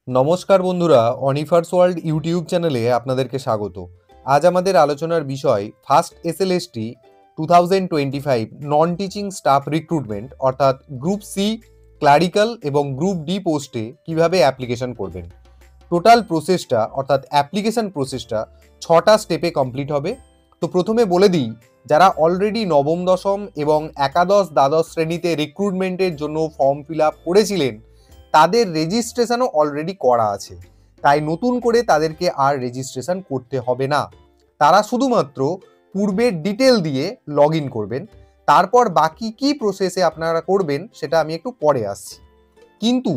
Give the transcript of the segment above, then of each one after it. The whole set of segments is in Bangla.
নমস্কার বন্ধুরা, অনিফার্স ওয়ার্ল্ড ইউটিউব চ্যানেলে আপনাদেরকে স্বাগত। আজ আমাদের আলোচনার বিষয় ফার্স্ট এসএলএসটি 2025 নন টিচিং স্টাফ রিক্রুটমেন্ট অর্থাৎ গ্রুপ সি ক্লারিক্যাল এবং গ্রুপ ডি পোস্টে কিভাবে অ্যাপ্লিকেশন করবেন। টোটাল প্রসেসটা অর্থাৎ অ্যাপ্লিকেশন প্রসেসটা 6টা স্টেপে কমপ্লিট হবে। তো প্রথমে বলে দিই, যারা অলরেডি নবম দশম এবং একাদশ দ্বাদশ শ্রেণীতে রিক্রুটমেন্টের জন্য ফর্ম ফিল আপ করেছিলেন তাদের রেজিস্ট্রেশনও অলরেডি করা আছে, তাই নতুন করে তাদেরকে আর রেজিস্ট্রেশন করতে হবে না। তারা শুধুমাত্র পূর্বের ডিটেল দিয়ে লগ ইন করবেন। তারপর বাকি কি প্রসেসে আপনারা করবেন সেটা আমি একটু পরে আসছি। কিন্তু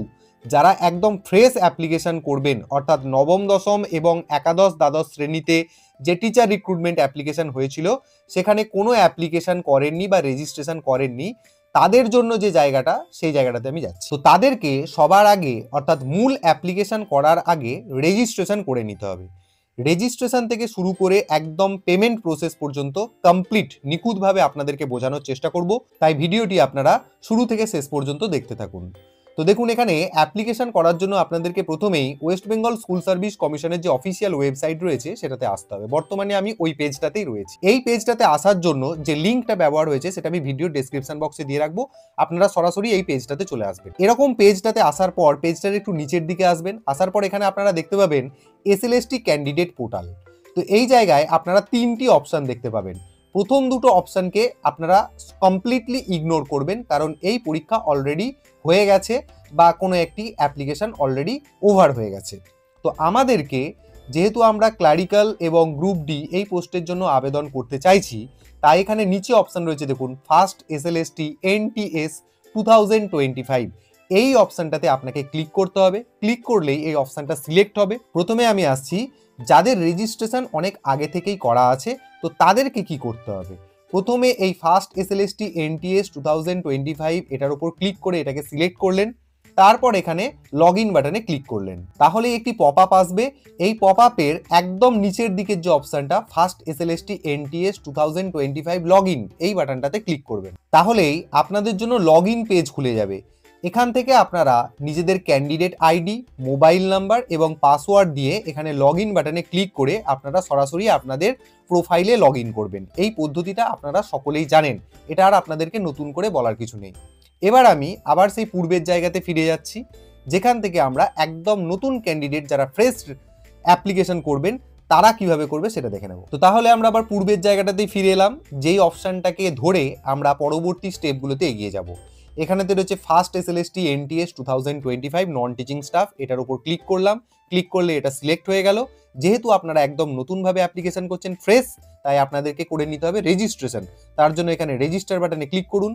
যারা একদম ফ্রেশ অ্যাপ্লিকেশন করবেন অর্থাৎ নবম দশম এবং একাদশ দ্বাদশ শ্রেণীতে যে টিচার রিক্রুটমেন্ট অ্যাপ্লিকেশন হয়েছিল সেখানে কোনো অ্যাপ্লিকেশন করেননি বা রেজিস্ট্রেশন করেননি, তাদের জন্য যে জায়গাটা সেই জায়গাটাতে আমি যাচ্ছি। তো তাদেরকে সবার আগে অর্থাৎ মূল অ্যাপ্লিকেশন করার আগে রেজিস্ট্রেশন করে নিতে হবে। রেজিস্ট্রেশন থেকে শুরু করে একদম পেমেন্ট প্রসেস পর্যন্ত কমপ্লিট নিখুঁতভাবে আপনাদেরকে বোঝানোর চেষ্টা করব, তাই ভিডিওটি আপনারা শুরু থেকে শেষ পর্যন্ত দেখতে থাকুন। তো দেখুন, এখানে অ্যাপ্লিকেশন করার জন্য আপনাদেরকে প্রথমেই ওয়েস্ট বেঙ্গল স্কুল সার্ভিস কমিশনের যে অফিসিয়াল ওয়েবসাইট রয়েছে সেটাতে আসতে হবে। বর্তমানে আমি ওই পেজটাতেই রয়েছি। এই পেজটাতে আসার জন্য যে লিঙ্কটা ব্যবহার হয়েছে সেটা আমি ভিডিও ডেসক্রিপশন বক্সে দিয়ে রাখবো, আপনারা সরাসরি এই পেজটাতে চলে আসবেন। এরকম পেজটাতে আসার পর পেজটার একটু নিচের দিকে আসবেন, আসার পর এখানে আপনারা দেখতে পাবেন এসএলএসটি ক্যান্ডিডেট পোর্টাল। তো এই জায়গায় আপনারা তিনটি অপশন দেখতে পাবেন। প্রথম দুটো অপশনকে আপনারা কমপ্লিটলি ইগনোর করবেন, কারণ এই পরীক্ষা অলরেডি হয়ে গেছে বা কোনো একটি অ্যাপ্লিকেশন অলরেডি ওভার হয়ে গেছে। তো আমাদেরকে যেহেতু আমরা ক্লারিক্যাল এবং গ্রুপ ডি এই পোস্টের জন্য আবেদন করতে চাইছি, তাই এখানে নিচে অপশন রয়েছে দেখুন, ফার্স্ট এসএলএসটি এনটিএস 2025, এই অপশনটাতে আপনাকে ক্লিক করতে হবে। ক্লিক করলেই এই অপশনটা সিলেক্ট হবে। প্রথমে আমি আসছি যাদের রেজিস্ট্রেশন অনেক আগে থেকেই করা আছে, তো তাদেরকে কি করতে হবে। প্রথমে এই ফার্স্ট এসএলএসটি এনটিএস 2025 এটার উপর ক্লিক করে এটাকে সিলেক্ট করলেন, তারপর এখানে লগ ইন বাটনে ক্লিক করলেন। তাহলে একটি পপ আপ আসবে। এই পপ আপের একদম নিচের দিকের যে অপশনটা first SLST NTS 2025 log in, এই বাটনটাতে ক্লিক করবেন। তাহলেই আপনাদের জন্য লগ ইন পেজ খুলে যাবে। এখান থেকে আপনারা নিজেদের ক্যান্ডিডেট আইডি, মোবাইল নাম্বার এবং পাসওয়ার্ড দিয়ে এখানে লগ ইন বাটনে ক্লিক করে আপনারা সরাসরি আপনাদের প্রোফাইলে লগ ইন করবেন। এই পদ্ধতিটা আপনারা সকলেই জানেন, এটা আর আপনাদেরকে নতুন করে বলার কিছু নেই। এবার আমি আবার সেই পূর্বের জায়গাতে ফিরে যাচ্ছি, যেখান থেকে আমরা একদম নতুন ক্যান্ডিডেট যারা ফ্রেশ অ্যাপ্লিকেশন করবেন তারা কিভাবে করবে সেটা দেখে নেব। তো তাহলে আমরা আবার পূর্বের জায়গাটাতেই ফিরে এলাম, যেই অপশনটাকে ধরে আমরা পরবর্তী স্টেপগুলোতে এগিয়ে যাব। এখানেতে রয়েছে ফার্স্ট এসএলএসটি এনটিএস 2025 নন টিচিং স্টাফ, এটার উপর ক্লিক করলাম। ক্লিক করলে এটা সিলেক্ট হয়ে গেল। যেহেতু আপনারা একদম নতুনভাবে অ্যাপ্লিকেশন করছেন ফ্রেশ, তাই আপনাদেরকে করে নিতে হবে রেজিস্ট্রেশন। তার জন্য এখানে রেজিস্টার বাটনে ক্লিক করুন।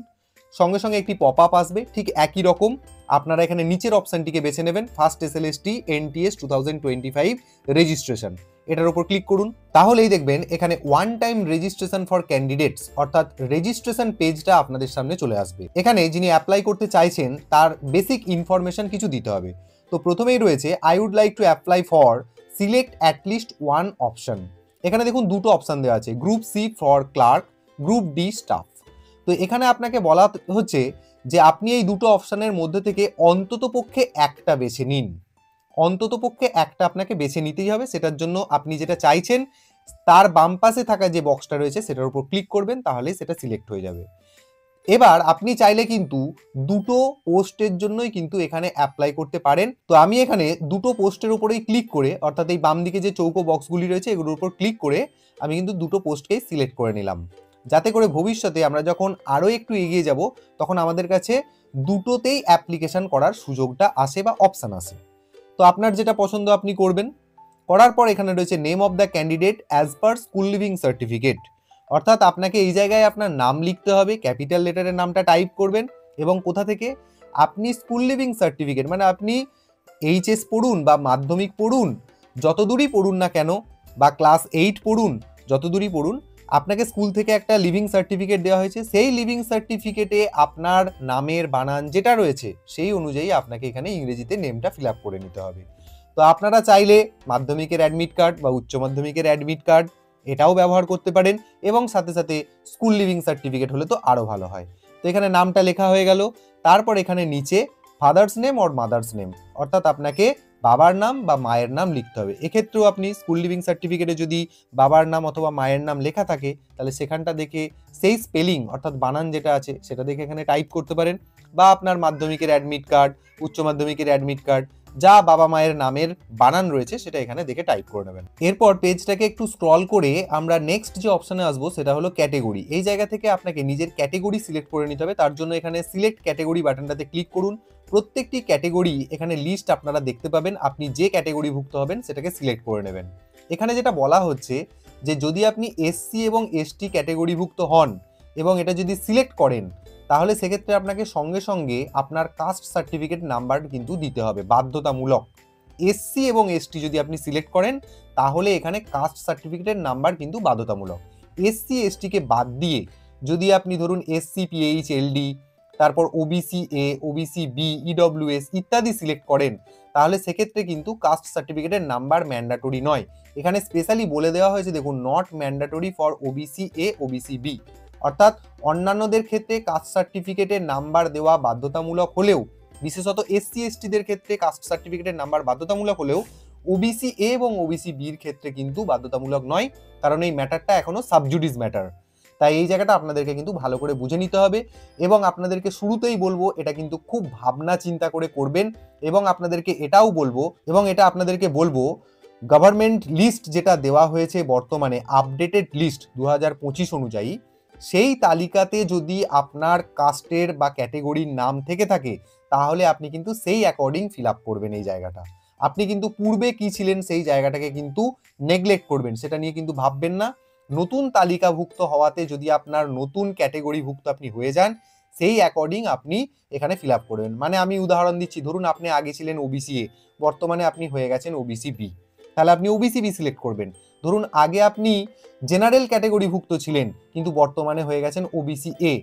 সঙ্গে সঙ্গে একটি পপ আপ আসবে, ঠিক একই রকম আপনারা এখানে নিচের অপশনটিকে বেছে নেবেন, ফার্স্ট এসএলএসটি এনটিএস 2025 রেজিস্ট্রেশন, এটার উপর ক্লিক করুন। তাহলেই দেখবেন এখানে one time registration for candidates অর্থাৎ রেজিস্ট্রেশন পেজটা আপনাদের সামনে চলে আসবে। এখানে যিনি অ্যাপ্লাই করতে চাইছেন তার বেসিক ইনফরমেশন কিছু দিতে হবে। তো প্রথমেই রয়েছে I would like to apply for select at least one option. এখানে দেখুন দুটো অপশন দেওয়া আছে, group C for clerk, group D staff. তো এখানে আপনাকে বলা হচ্ছে যে আপনি এই দুটো অপশনের মধ্যে থেকে অন্ততপক্ষে একটা বেছে নিন। অন্ততপক্ষে একটা আপনাকে বেছে নিতেই হবে। সেটার জন্য আপনি যেটা চাইছেন তার বাম পাশে থাকা যে বক্সটা রয়েছে সেটার উপর ক্লিক করবেন, তাহলে সেটা সিলেক্ট হয়ে যাবে। এবার আপনি চাইলে কিন্তু দুটো পোস্টের জন্যই কিন্তু এখানে অ্যাপ্লাই করতে পারেন। তো আমি এখানে দুটো পোস্টের উপরেই ক্লিক করে, অর্থাৎ এই বাম দিকে যে চৌকো বক্সগুলি রয়েছে এগুলোর উপর ক্লিক করে আমি কিন্তু দুটো পোস্টকেই সিলেক্ট করে নিলাম, যাতে করে ভবিষ্যতে আমরা যখন আরও একটু এগিয়ে যাব তখন আমাদের কাছে দুটোতেই অ্যাপ্লিকেশন করার সুযোগটা আসে বা অপশান আসে। তো আপনার যেটা পছন্দ আপনি করবেন। করার পর এখানে রয়েছে name of the candidate as per school living certificate, অর্থাৎ আপনাকে এই জায়গায় আপনার নাম লিখতে হবে, ক্যাপিটাল লেটারের নামটা টাইপ করবেন এবং কোথা থেকে আপনি স্কুল লিভিং সার্টিফিকেট, মানে আপনি এইচএস পড়ুন বা মাধ্যমিক পড়ুন, যত দূরই পড়ুন না কেন, বা ক্লাস 8 পড়ুন, যত দূরই পড়ুন, আপনাকে স্কুল থেকে একটা লিভিং সার্টিফিকেট দেওয়া হয়েছে। সেই লিভিং সার্টিফিকেটে আপনার নামের বানান যেটা রয়েছে সেই অনুযায়ী আপনাকে এখানে ইংরেজিতে নেমটা ফিল আপ করে নিতে হবে। তো আপনারা চাইলে মাধ্যমিকের অ্যাডমিট কার্ড বা উচ্চ মাধ্যমিকের অ্যাডমিট কার্ড এটাও ব্যবহার করতে পারেন, এবং সাথে সাথে স্কুল লিভিং সার্টিফিকেট হলে তো আরও ভালো হয়। তো এখানে নামটা লেখা হয়ে গেল। তারপর এখানে নিচে father's name or mother's name, অর্থাৎ আপনাকে বাবার নাম বা মায়ের নাম লিখতে হবে। এক্ষেত্রেও আপনি স্কুল লিভিং সার্টিফিকেটে যদি বাবার নাম অথবা মায়ের নাম লেখা থাকে, তাহলে সেখানটা দেখে সেই স্পেলিং অর্থাৎ বানান যেটা আছে সেটা দেখে এখানে টাইপ করতে পারেন, বা আপনার মাধ্যমিকের অ্যাডমিট কার্ড, উচ্চ মাধ্যমিকের অ্যাডমিট কার্ড, যা বাবা মায়ের নামের বানান রয়েছে সেটা এখানে দেখে টাইপ করে নেবেন। এরপর পেজটাকে একটু স্ক্রল করে আমরা নেক্সট যে অপশানে আসবো সেটা হলো ক্যাটেগরি। এই জায়গা থেকে আপনাকে নিজের ক্যাটেগরি সিলেক্ট করে নিতে হবে। তার জন্য এখানে সিলেক্ট ক্যাটেগরি বাটনটাতে ক্লিক করুন। প্রত্যেকটি ক্যাটেগরি এখানে লিস্ট আপনারা দেখতে পাবেন, আপনি যে ক্যাটেগরিভুক্ত হবেন সেটাকে সিলেক্ট করে নেবেন। এখানে যেটা বলা হচ্ছে যে যদি আপনি এসসি এবং এসটি ক্যাটেগরিভুক্ত হন এবং এটা যদি সিলেক্ট করেন, তাহলে সেক্ষেত্রে আপনাকে সঙ্গে সঙ্গে আপনার কাস্ট সার্টিফিকেট নাম্বার কিন্তু দিতে হবে, বাধ্যতামূলক। এসসি এবং এসটি যদি আপনি সিলেক্ট করেন, তাহলে এখানে কাস্ট সার্টিফিকেটের নাম্বার কিন্তু বাধ্যতামূলক। এসসি এসটিকে বাদ দিয়ে যদি আপনি ধরুন এসসি পিএইচ এলডি, তারপর OBC A, OBC B, EWS ইত্যাদি সিলেক্ট করেন, তাহলে সেক্ষেত্রে কিন্তু কাস্ট সার্টিফিকেটের নাম্বার ম্যান্ডাটরি নয়। এখানে স্পেশালি বলে দেওয়া হয়েছে, দেখুন, not mandatory for OBC A, OBC B. অর্থাৎ অন্যান্যদের ক্ষেত্রে কাস্ট সার্টিফিকেটের নাম্বার দেওয়া বাধ্যতামূলক হলেও, বিশেষত এসসি এসটিদের ক্ষেত্রে কাস্ট সার্টিফিকেটের নাম্বার বাধ্যতামূলক হলেও ওবিসি এ এবং ওবিসি বির ক্ষেত্রে কিন্তু বাধ্যতামূলক নয়, কারণ এই ম্যাটারটা এখনো সাবজুডিস ম্যাটার। তাই এই জায়গাটা আপনাদেরকে কিন্তু ভালো করে বুঝে নিতে হবে, এবং আপনাদেরকে শুরুতেই বলবো এটা কিন্তু খুব ভাবনা চিন্তা করে করবেন। এবং আপনাদেরকে এটাও বলবো, এবং এটা আপনাদেরকে বলবো, গভর্নমেন্ট লিস্ট যেটা দেওয়া হয়েছে বর্তমানে, আপডেটেড লিস্ট 2025 অনুযায়ী, সেই তালিকাতে যদি আপনার কাস্টের বা ক্যাটেগরির নাম থেকে থাকে, তাহলে আপনি কিন্তু সেই অ্যাকর্ডিং ফিল আপ করবেন এই জায়গাটা। আপনি কিন্তু পূর্বে কি ছিলেন সেই জায়গাটাকে কিন্তু নেগলেক্ট করবেন, সেটা নিয়ে কিন্তু ভাববেন না। নতুন তালিকাভুক্ত হওয়াতে যদি আপনার নতুন ক্যাটেগরিভুক্ত আপনি হয়ে যান, সেই অ্যাকর্ডিং আপনি এখানে ফিল আপ করবেন। মানে আমি উদাহরণ দিচ্ছি, ধরুন আপনি আগে ছিলেন ওবিসি এ, বর্তমানে আপনি হয়ে গেছেন ওবিসি বি, তাহলে আপনি ওবিসি বি সিলেক্ট করবেন। ধরুন আগে আপনি জেনারেল ক্যাটেগরিভুক্ত ছিলেন, কিন্তু বর্তমানে হয়ে গেছেন ওবিসি এ,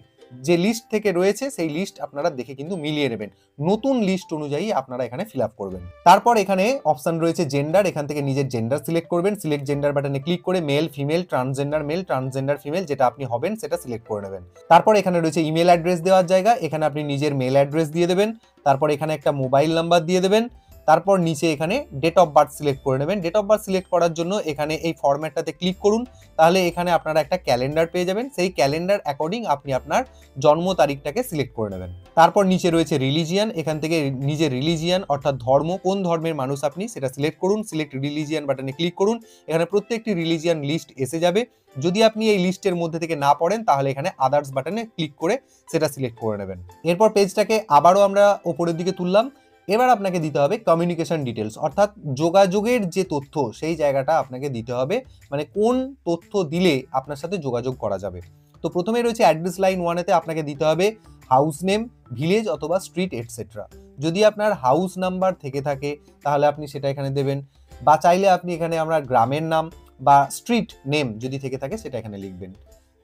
যে লিস্ট থেকে রয়েছে সেই লিস্ট আপনারা দেখে কিন্তু মিলিয়ে নেবেন, নতুন লিস্ট অনুযায়ী আপনারা এখানে ফিল আপ করবেন। তারপর এখানে অপশন রয়েছে জেন্ডার, এখান থেকে নিজের জেন্ডার সিলেক্ট করবেন। সিলেক্ট জেন্ডার বাটনে ক্লিক করে male, female, transgender male, transgender female যেটা আপনি হবেন সেটা সিলেক্ট করে নেবেন। তারপর এখানে রয়েছে ইমেল অ্যাড্রেস দেওয়ার জায়গা, এখানে আপনি নিজের মেল অ্যাড্রেস দিয়ে দেবেন। তারপর এখানে একটা মোবাইল নাম্বার দিয়ে দেবেন। তারপর নিচে এখানে ডেট অফ বার্থ সিলেক্ট করে নেবেন। ডেট অফ বার্থ সিলেক্ট করার জন্য এখানে এই ফরম্যাটটাতে ক্লিক করুন, তাহলে এখানে আপনারা একটা ক্যালেন্ডার পেয়ে যাবেন। সেই ক্যালেন্ডার অ্যাকর্ডিং আপনি আপনার জন্ম তারিখটাকে সিলেক্ট করে নেবেন। তারপর নিচে রয়েছে রিলিজিয়ান, এখান থেকে নিজের রিলিজিয়ান অর্থাৎ ধর্ম, কোন ধর্মের মানুষ আপনি সেটা সিলেক্ট করুন। সিলেক্ট রিলিজিয়ান বাটনে ক্লিক করুন, এখানে প্রত্যেকটি রিলিজিয়ান লিস্ট এসে যাবে। যদি আপনি এই লিস্টের মধ্যে থেকে না পড়েন, তাহলে এখানে আদার্স বাটনে ক্লিক করে সেটা সিলেক্ট করে নেবেন। এরপর পেজটাকে আবারও আমরা ওপরের দিকে তুললাম। এবার আপনাকে দিতে হবে কমিউনিকেশন ডিটেলস, অর্থাৎ যোগাযোগের যে তথ্য সেই জায়গাটা আপনাকে দিতে হবে, মানে কোন তথ্য দিলে আপনার সাথে যোগাযোগ করা যাবে। তো প্রথমে রয়েছে অ্যাড্রেস লাইন 1-এতে আপনাকে দিতে হবে হাউস নেম, ভিলেজ অথবা স্ট্রিট এটসেট্রা। যদি আপনার হাউস নাম্বার থেকে থাকে তাহলে আপনি সেটা এখানে দেবেন, বা চাইলে আপনি এখানে আমরা গ্রামের নাম বা স্ট্রিট নেম যদি থেকে থাকে সেটা এখানে লিখবেন।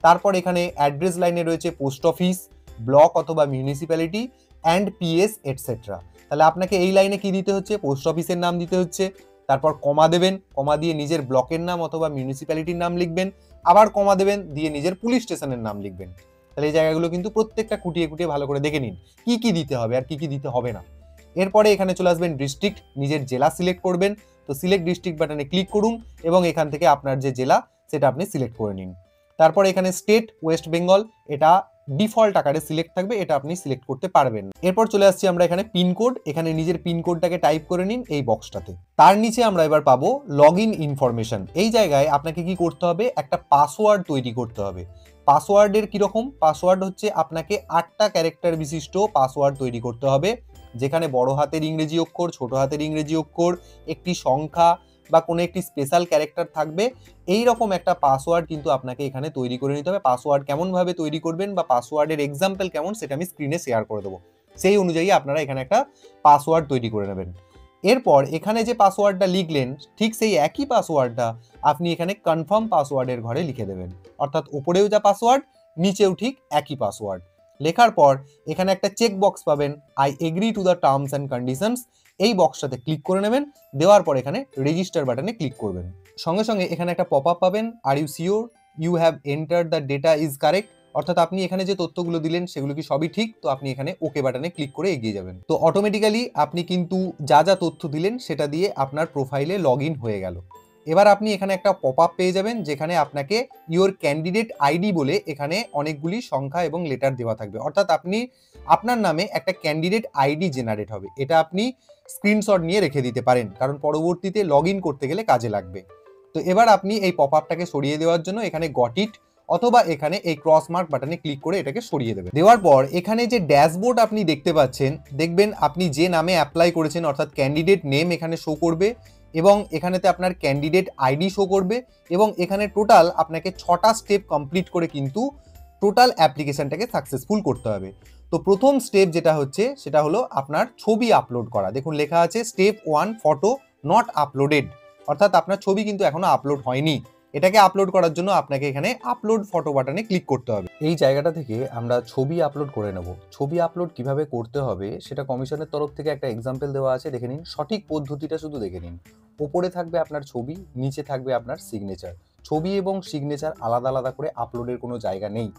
তারপর এখানে অ্যাড্রেস লাইনে রয়েছে পোস্ট অফিস, ব্লক অথবা মিউনিসিপ্যালিটি অ্যান্ড পিএস এটসেট্রা। তাহলে আপনাকে এই লাইনে কি দিতে হচ্ছে, পোস্ট অফিসের নাম দিতে হচ্ছে। তারপর কমা দেবেন, কমা দিয়ে নিজের ব্লকের নাম অথবা মিউনিসিপ্যালিটির নাম লিখবেন। আবার কমা দেবেন, দিয়ে নিজের পুলিশ স্টেশনের নাম লিখবেন। তাহলে এই জায়গাগুলো কিন্তু প্রত্যেকটা খুঁটিয়ে খুঁটিয়ে ভালো করে দেখে নিন কি কি দিতে হবে আর কি কি দিতে হবে না। এরপরে এখানে চলে আসবেন ডিস্ট্রিক্ট, নিজের জেলা সিলেক্ট করবেন। তো সিলেক্ট ডিস্ট্রিক্ট বাটনে ক্লিক করুন এবং এখান থেকে আপনার যে জেলা সেটা আপনি সিলেক্ট করে নিন। তারপর এখানে স্টেট ওয়েস্ট বেঙ্গল, এটা ডিফল্ট আকারে সিলেক্ট থাকবে, এটা আপনি সিলেক্ট করতে পারবেন। এরপর চলে আসছি আমরা এখানে পিনকোড, এখানে নিজের পিনকোডটাকে টাইপ করে নিন এই বক্সটাতে। তার নিচে আমরা এবার পাবো লগ ইন ইনফরমেশন। এই জায়গায় আপনাকে কি করতে হবে, একটা পাসওয়ার্ড তৈরি করতে হবে। পাসওয়ার্ডের কিরকম, পাসওয়ার্ড হচ্ছে আপনাকে 8টা ক্যারেক্টার বিশিষ্ট পাসওয়ার্ড তৈরি করতে হবে, যেখানে বড় হাতের ইংরেজি অক্ষর, ছোট হাতের ইংরেজি অক্ষর, একটি সংখ্যা বা কোনো একটি স্পেশাল ক্যারেক্টার থাকবে। এই রকম একটা পাসওয়ার্ড কিন্তু আপনাকে এখানে তৈরি করে নিতে হবে। পাসওয়ার্ড কেমনভাবে তৈরি করবেন বা পাসওয়ার্ডের এক্সাম্পল কেমন সেটা আমি স্ক্রিনে শেয়ার করে দেবো, সেই অনুযায়ী আপনারা এখানে একটা পাসওয়ার্ড তৈরি করে নেবেন। এরপর এখানে যে পাসওয়ার্ডটা লিখলেন, ঠিক সেই একই পাসওয়ার্ডটা আপনি এখানে কনফার্ম পাসওয়ার্ডের ঘরে লিখে দেবেন। অর্থাৎ উপরেও যা পাসওয়ার্ড, নিচেও ঠিক একই পাসওয়ার্ড। লেখার পর এখানে একটা চেক বক্স পাবেন, I agree to the terms and conditions. এই বক্সটাতে ক্লিক করে নেবেন, দেওয়ার পর এখানে রেজিস্টার বাটনে ক্লিক করবেন। সঙ্গে সঙ্গে এখানে একটা পপ আপ পাবেন, are you sure you have entered the data is correct, অর্থাৎ আপনি এখানে যে তথ্যগুলো দিলেন সেগুলো কি সবই ঠিক, তো আপনি এখানে ওকে বাটনে ক্লিক করে এগিয়ে যাবেন। তো অটোমেটিক্যালি আপনি কিন্তু যা যা তথ্য দিলেন সেটা দিয়ে আপনার প্রোফাইলে লগ ইন হয়ে গেল। এবার আপনি এখানে একটা পপ আপ পেয়ে যাবেন, যেখানে আপনাকে ইওর ক্যান্ডিডেট আইডি বলে এখানে অনেকগুলি সংখ্যা এবং লেটার দেওয়া থাকবে। অর্থাৎ আপনি আপনার নামে একটা ক্যান্ডিডেট আইডি জেনারেট হবে। এটা আপনি স্ক্রিনশট নিয়ে রেখে দিতে পারেন, কারণ পরবর্তীতে লগ ইন করতে গেলে কাজে লাগবে। তো এবার আপনি এই পপ আপটাকে সরিয়ে দেওয়ার জন্য এখানে গট ইট অথবা এখানে এই ক্রস মার্ক বাটনে ক্লিক করে এটাকে সরিয়ে দেবেন। দেওয়ার পর এখানে যে ড্যাশবোর্ড আপনি দেখতে পাচ্ছেন, দেখবেন আপনি যে নামে অ্যাপ্লাই করেছেন অর্থাৎ ক্যান্ডিডেট নেম এখানে শো করবে, এবং এখানেতে আপনার ক্যান্ডিডেট আইডি শো করবে, এবং এখানে টোটাল আপনাকে 6টা স্টেপ কমপ্লিট করে কিন্তু টোটাল অ্যাপ্লিকেশনটাকে সাকসেসফুল করতে হবে। তো প্রথম স্টেপ যেটা হচ্ছে সেটা হলো আপনার ছবি আপলোড করা। দেখুন লেখা আছে স্টেপ 1 ফটো নট আপলোডেড, অর্থাৎ আপনার ছবি কিন্তু এখনো আপলোড হয়নি। এটাকে আপলোড করার জন্য আপনাকে এখানে আপলোড ফটো বাটনে ক্লিক করতে হবে। এই জায়গাটা থেকে আমরা ছবি আপলোড করে নেব। ছবি আপলোড কিভাবে করতে হবে সেটা কমিশনের তরফ থেকে একটা এক্সাম্পল দেওয়া আছে, দেখে নিন। সঠিক পদ্ধতিটা শুধু দেখে নিন। ওপরে থাকবে আপনার ছবি, নিচে থাকবে আপনার সিগনেচার। ছবি এবং সিগনেচার আলাদা আলাদা করে আপলোডের কোনো জায়গা নেই।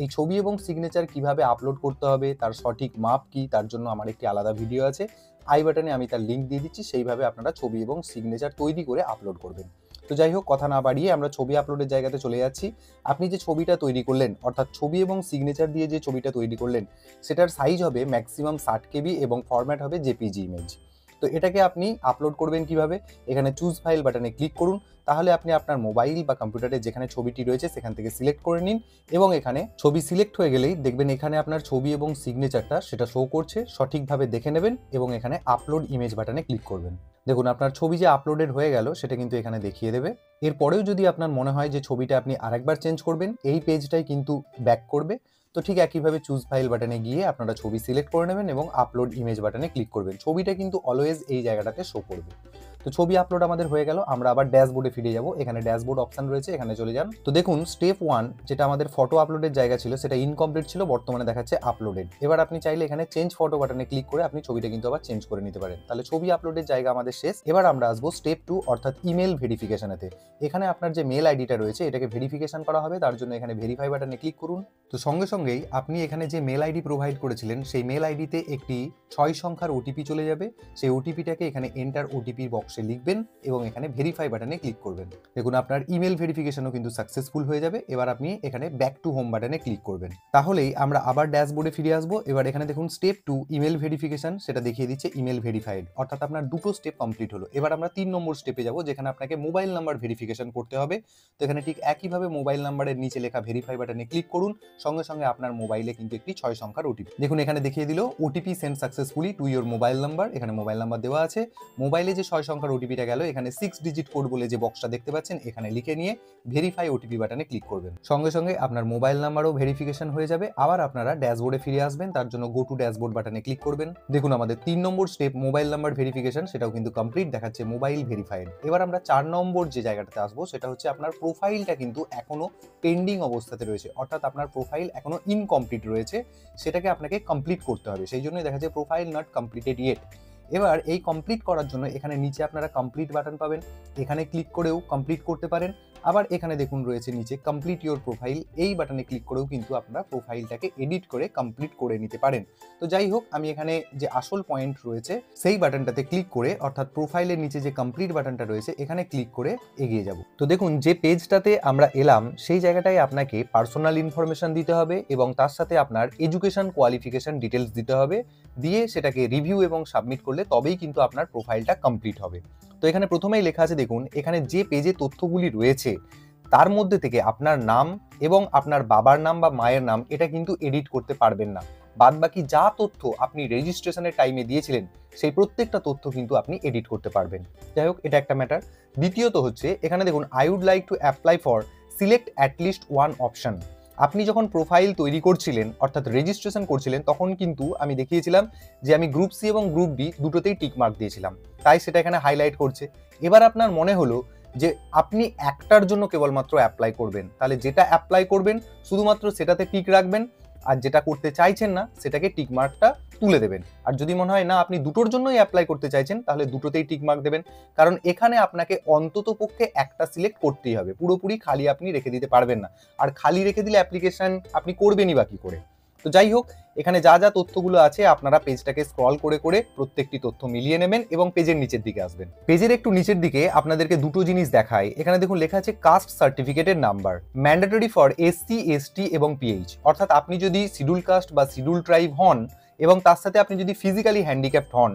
এই ছবি এবং সিগনেচার কিভাবে আপলোড করতে হবে, তার সঠিক মাপ কি, তার জন্য আমার একটি আলাদা ভিডিও আছে, আই বাটনে আমি তার লিঙ্ক দিয়ে দিচ্ছি। সেইভাবে আপনারা ছবি এবং সিগনেচার তৈরি করে আপলোড করবেন। তো যাই হোক, কথা না বাড়িয়ে আমরা ছবি আপলোডের জায়গাতে চলে যাচ্ছি। আপনি যে ছবিটা তৈরি করলেন, অর্থাৎ ছবি এবং সিগনেচার দিয়ে যে ছবিটা তৈরি করলেন, সেটার সাইজ হবে ম্যাক্সিমাম 60 কেবি এবং ফরম্যাট হবে জেপিজি ইমেজ। তো এটাকে আপনি আপলোড করবেন কিভাবে? এখানে চুজ ফাইল বাটনে ক্লিক করুন। তাহলে আপনি আপনার মোবাইল বা কম্পিউটারে যেখানে ছবিটি রয়েছে সেখান থেকে সিলেক্ট করে নিন, এবং এখানে ছবি সিলেক্ট হয়ে গেলেই দেখবেন এখানে আপনার ছবি এবং সিগনেচারটা সেটা শো করছে। সঠিকভাবে দেখে নেবেন এবং এখানে আপলোড ইমেজ বাটনে ক্লিক করবেন। দেখুন আপনার ছবি যে আপলোডেড হয়ে গেল সেটা কিন্তু এখানে দেখিয়ে দেবে। এরপরেও যদি আপনার মনে হয় যে ছবিটা আপনি আরেকবার চেঞ্জ করবেন, এই পেজটাই কিন্তু ব্যাক করবে। তো ঠিক একইভাবে চুজ ফাইল বাটনে গিয়ে আপনারা ছবি সিলেক্ট করে নেবেন এবং আপলোড ইমেজ বাটনে ক্লিক করবেন। ছবিটা কিন্তু অলওয়েজ এই জায়গাটাতে শো করবে। তো ছবি আপলোড আমাদের হয়ে গেল। আমরা আবার ড্যাশবোর্ডে ফিরে যাব। এখানে ড্যাশবোর্ড অপশন রয়েছে, এখানে চলে যান। তো দেখুন স্টেপ 1 যেটা আমাদের ফটো আপলোডের জায়গা ছিল সেটা ইনকমপ্লিট ছিল, বর্তমানে দেখাচ্ছে আপলোডেড। এবার আপনি চাইলে এখানে চেঞ্জ ফটো বাটনে ক্লিক করে আপনি ছবিটা কিন্তু আবার চেঞ্জ করে নিতে পারেন। তাহলে ছবি আপলোডের জায়গা আমাদের শেষ। এবার আমরা আসবো স্টেপ 2 অর্থাৎ ইমেল ভেরিফিকেশনেতে। এখানে আপনার যে মেল আইডিটা রয়েছে এটাকে ভেরিফিকেশন করা হবে, তার জন্য এখানে ভেরিফাই বাটনে ক্লিক করুন। তো সঙ্গে সঙ্গেই আপনি এখানে যে মেল আইডি প্রোভাইড করেছিলেন সেই মেল আইডিতে একটি 6 সংখ্যার ওটিপি চলে যাবে। সেই ওটিপিটাকে এখানে এন্টার ওটিপি বক্সে লিখবেন এবং এখানে ভেরিফাই বাটনে ক্লিক করবেন। দেখুন আপনার ইমেল ভেরিফিকেশনও কিন্তু সাকসেসফুল হয়ে যাবে। এবার আপনি এখানে ব্যাক টু হোম বাটনে ক্লিক করবেন। তাহলেই আমরা আবার ড্যাশবোর্ডে ফিরে আসবো। এবার এখানে দেখুন স্টেপ 2 ইমেল ভেরিফিকেশন, সেটা দেখিয়ে দিচ্ছে ইমেল ভেরিফাইড, অর্থাৎ আপনার দুটো স্টেপ কমপ্লিট হলো। এবার আমরা 3 নম্বর স্টেপে যাব, যেখানে আপনাকে মোবাইল নাম্বার ভেরিফিকেশন করতে হবে। তো এখানে ঠিক একইভাবে মোবাইল নাম্বারের নিচে লেখা ভেরিফাই বাটনে ক্লিক করুন। সঙ্গে সঙ্গে আপনার মোবাইলে কিন্তু একটি 6 সংখ্যার ওটিপি, দেখুন এখানে দেখিয়ে দিল OTP send successfully to your mobile number. এখানে মোবাইল নাম্বার দেওয়া আছে। মোবাইলে যে 6 সংখ্যার ওটিপিটা গেল, এখানে 6 ডিজিট কোড বলে যে বক্সটা দেখতে পাচ্ছেন এখানে লিখে নিয়ে ভেরিফাই ওটিপি বাটনে ক্লিক করবেন। সঙ্গে সঙ্গে আপনার মোবাইল নাম্বারও ভেরিফিকেশন হয়ে যাবে। আবার আপনারা ড্যাশবোর্ডে ফিরে আসবেন, তার জন্য গো টু ড্যাশবোর্ড বাটনে ক্লিক করবেন। দেখুন আমাদের 3 নম্বর স্টেপ মোবাইল নাম্বার ভেরিফিকেশন, সেটাও কিন্তু কমপ্লিট দেখাচ্ছে মোবাইল ভেরিফাইড। এবার আমরা 4 নম্বর যে জায়গাটাতে আসবো সেটা হচ্ছে আপনার প্রোফাইলটা কিন্তু এখনো পেন্ডিং অবস্থাতে রয়েছে, অর্থাৎ আপনার প্রোফাইল এখনো ইনকমপ্লিট রয়েছে, সেটাকে আপনাকে কমপ্লিট করতে হবে। সেই জন্যই দেখা যায় প্রোফাইল নট কমপ্লিটেড ইয়েট। এবার এই কমপ্লিট করার জন্য এখানে নিচে আপনারা কমপ্লিট বাটন পাবেন, এখানে ক্লিক করেও কমপ্লিট করতে পারেন। আবার এখানে দেখুন রয়েছে নিচে কমপ্লিট ইওর প্রোফাইল, এই বাটনে ক্লিক করেও কিন্তু আপনারা প্রোফাইলটাকে এডিট করে কমপ্লিট করে নিতে পারেন। তো যাই হোক, আমি এখানে যে আসল পয়েন্ট রয়েছে সেই বাটনটাতে ক্লিক করে, অর্থাৎ প্রোফাইলের নিচে যে কমপ্লিট বাটনটা রয়েছে এখানে ক্লিক করে এগিয়ে যাব। তো দেখুন যে পেজটাতে আমরা এলাম সেই জায়গাটায় আপনাকে পার্সোনাল ইনফরমেশন দিতে হবে এবং তার সাথে আপনার এডুকেশন কোয়ালিফিকেশন ডিটেলস দিতে হবে। দিয়ে সেটাকে রিভিউ এবং সাবমিট করলে তবেই কিন্তু আপনার প্রোফাইলটা কমপ্লিট হবে। তো এখানে প্রথমেই লেখা আছে, দেখুন এখানে যে পেজে তথ্যগুলি রয়েছে তার মধ্যে থেকে আপনার নাম এবং আপনার বাবার নাম বা মায়ের নাম এটা কিন্তু এডিট করতে পারবেন না। বাদ বাকি যা তথ্য আপনি রেজিস্ট্রেশনের টাইমে দিয়েছিলেন সেই প্রত্যেকটা তথ্য কিন্তু আপনি এডিট করতে পারবেন। যাই হোক, এটা একটা ম্যাটার। দ্বিতীয়ত হচ্ছে এখানে দেখুন I would like to apply for select at least one option. আপনি যখন প্রোফাইল তৈরি করছিলেন অর্থাৎ রেজিস্ট্রেশন করছিলেন তখন কিন্তু আমি দেখিয়েছিলাম যে আমি গ্রুপ সি এবং গ্রুপ বি দুটোতেই টিক মার্ক দিয়েছিলাম, তাই সেটা এখানে হাইলাইট করছে। এবার আপনার মনে হলো যে আপনি একটার জন্য কেবলমাত্র অ্যাপ্লাই করবেন, তাহলে যেটা অ্যাপ্লাই করবেন শুধুমাত্র সেটাতে টিক রাখবেন, আর যেটা করতে চাইছেন না সেটাকে টিক মার্কটা তুলে দেবেন। আর যদি মনে হয় না আপনি দুটোর জন্যই অ্যাপ্লাই করতে চাইছেন, তাহলে দুটোতেই টিক মার্ক দেবেন, কারণ এখানে আপনাকে অন্তত পক্ষে একটা সিলেক্ট করতেই হবে, পুরোপুরি খালি আপনি রেখে দিতে পারবেন না। আর খালি রেখে দিলে অ্যাপ্লিকেশন আপনি করবেনই বা কি করে। তো যাই হোক, এখানে যা যা তথ্যগুলো আছে আপনারা পেজটাকে স্ক্রল করে করে প্রত্যেকটি তথ্য মিলিয়ে নেবেন এবং পেজের নিচের দিকে আসবেন। পেজের একটু নিচের দিকে আপনাদেরকে দুটো জিনিস দেখায়। এখানে দেখুন লেখা আছে কাস্ট সার্টিফিকেটের number, mandatory for SC, ST এবং পিএইচ। অর্থাৎ আপনি যদি শিডিউল কাস্ট বা শিডিউল ট্রাইব হন এবং তার সাথে আপনি যদি ফিজিক্যালি হ্যান্ডিক্যাপ্ট হন,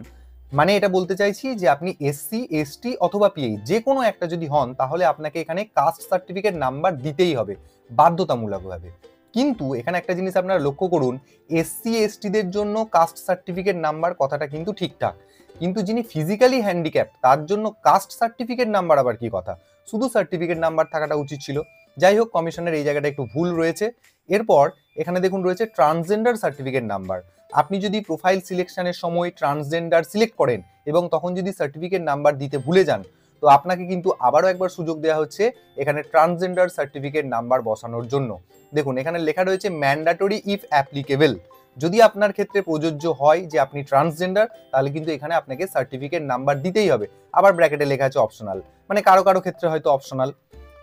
মানে এটা বলতে চাইছি যে আপনি এসসি, এসটি অথবা পিএইচ যে কোনো একটা যদি হন, তাহলে আপনাকে এখানে কাস্ট সার্টিফিকেট নাম্বার দিতেই হবে বাধ্যতামূলকভাবে। কিন্তু এখানে একটা জিনিস আপনারা লক্ষ্য করুন, এসসি এসটিদের জন্য কাস্ট সার্টিফিকেট নাম্বার কথাটা কিন্তু ঠিকঠাক, কিন্তু যিনি ফিজিক্যালি হ্যান্ডিক্যাপ তার জন্য কাস্ট সার্টিফিকেট নাম্বার আবার কি কথা, শুধু সার্টিফিকেট নাম্বার থাকাটা উচিত ছিল। যাই হোক, কমিশনের এই জায়গাটা একটু ভুল রয়েছে। এরপর এখানে দেখুন রয়েছে ট্রান্সজেন্ডার সার্টিফিকেট নাম্বার। আপনি যদি প্রোফাইল সিলেকশনের সময় ট্রান্সজেন্ডার সিলেক্ট করেন এবং তখন যদি সার্টিফিকেট নাম্বার দিতে ভুলে যান, তো আপনাকে কিন্তু আবারও একবার সুযোগ দেওয়া হচ্ছে এখানে ট্রান্সজেন্ডার সার্টিফিকেট নাম্বার বসানোর জন্য। দেখুন এখানে লেখা রয়েছে ম্যান্ডেটরি ইফ অ্যাপ্লিকেবল। যদি আপনার ক্ষেত্রে প্রযোজ্য হয় যে আপনি ট্রান্সজেন্ডার, তাহলে কিন্তু এখানে আপনাকে সার্টিফিকেট নাম্বার দিতেই হবে। আবার ব্র্যাকেটে লেখা আছে অপশনাল, মানে কারো কারো ক্ষেত্রে হয়তো অপশনাল।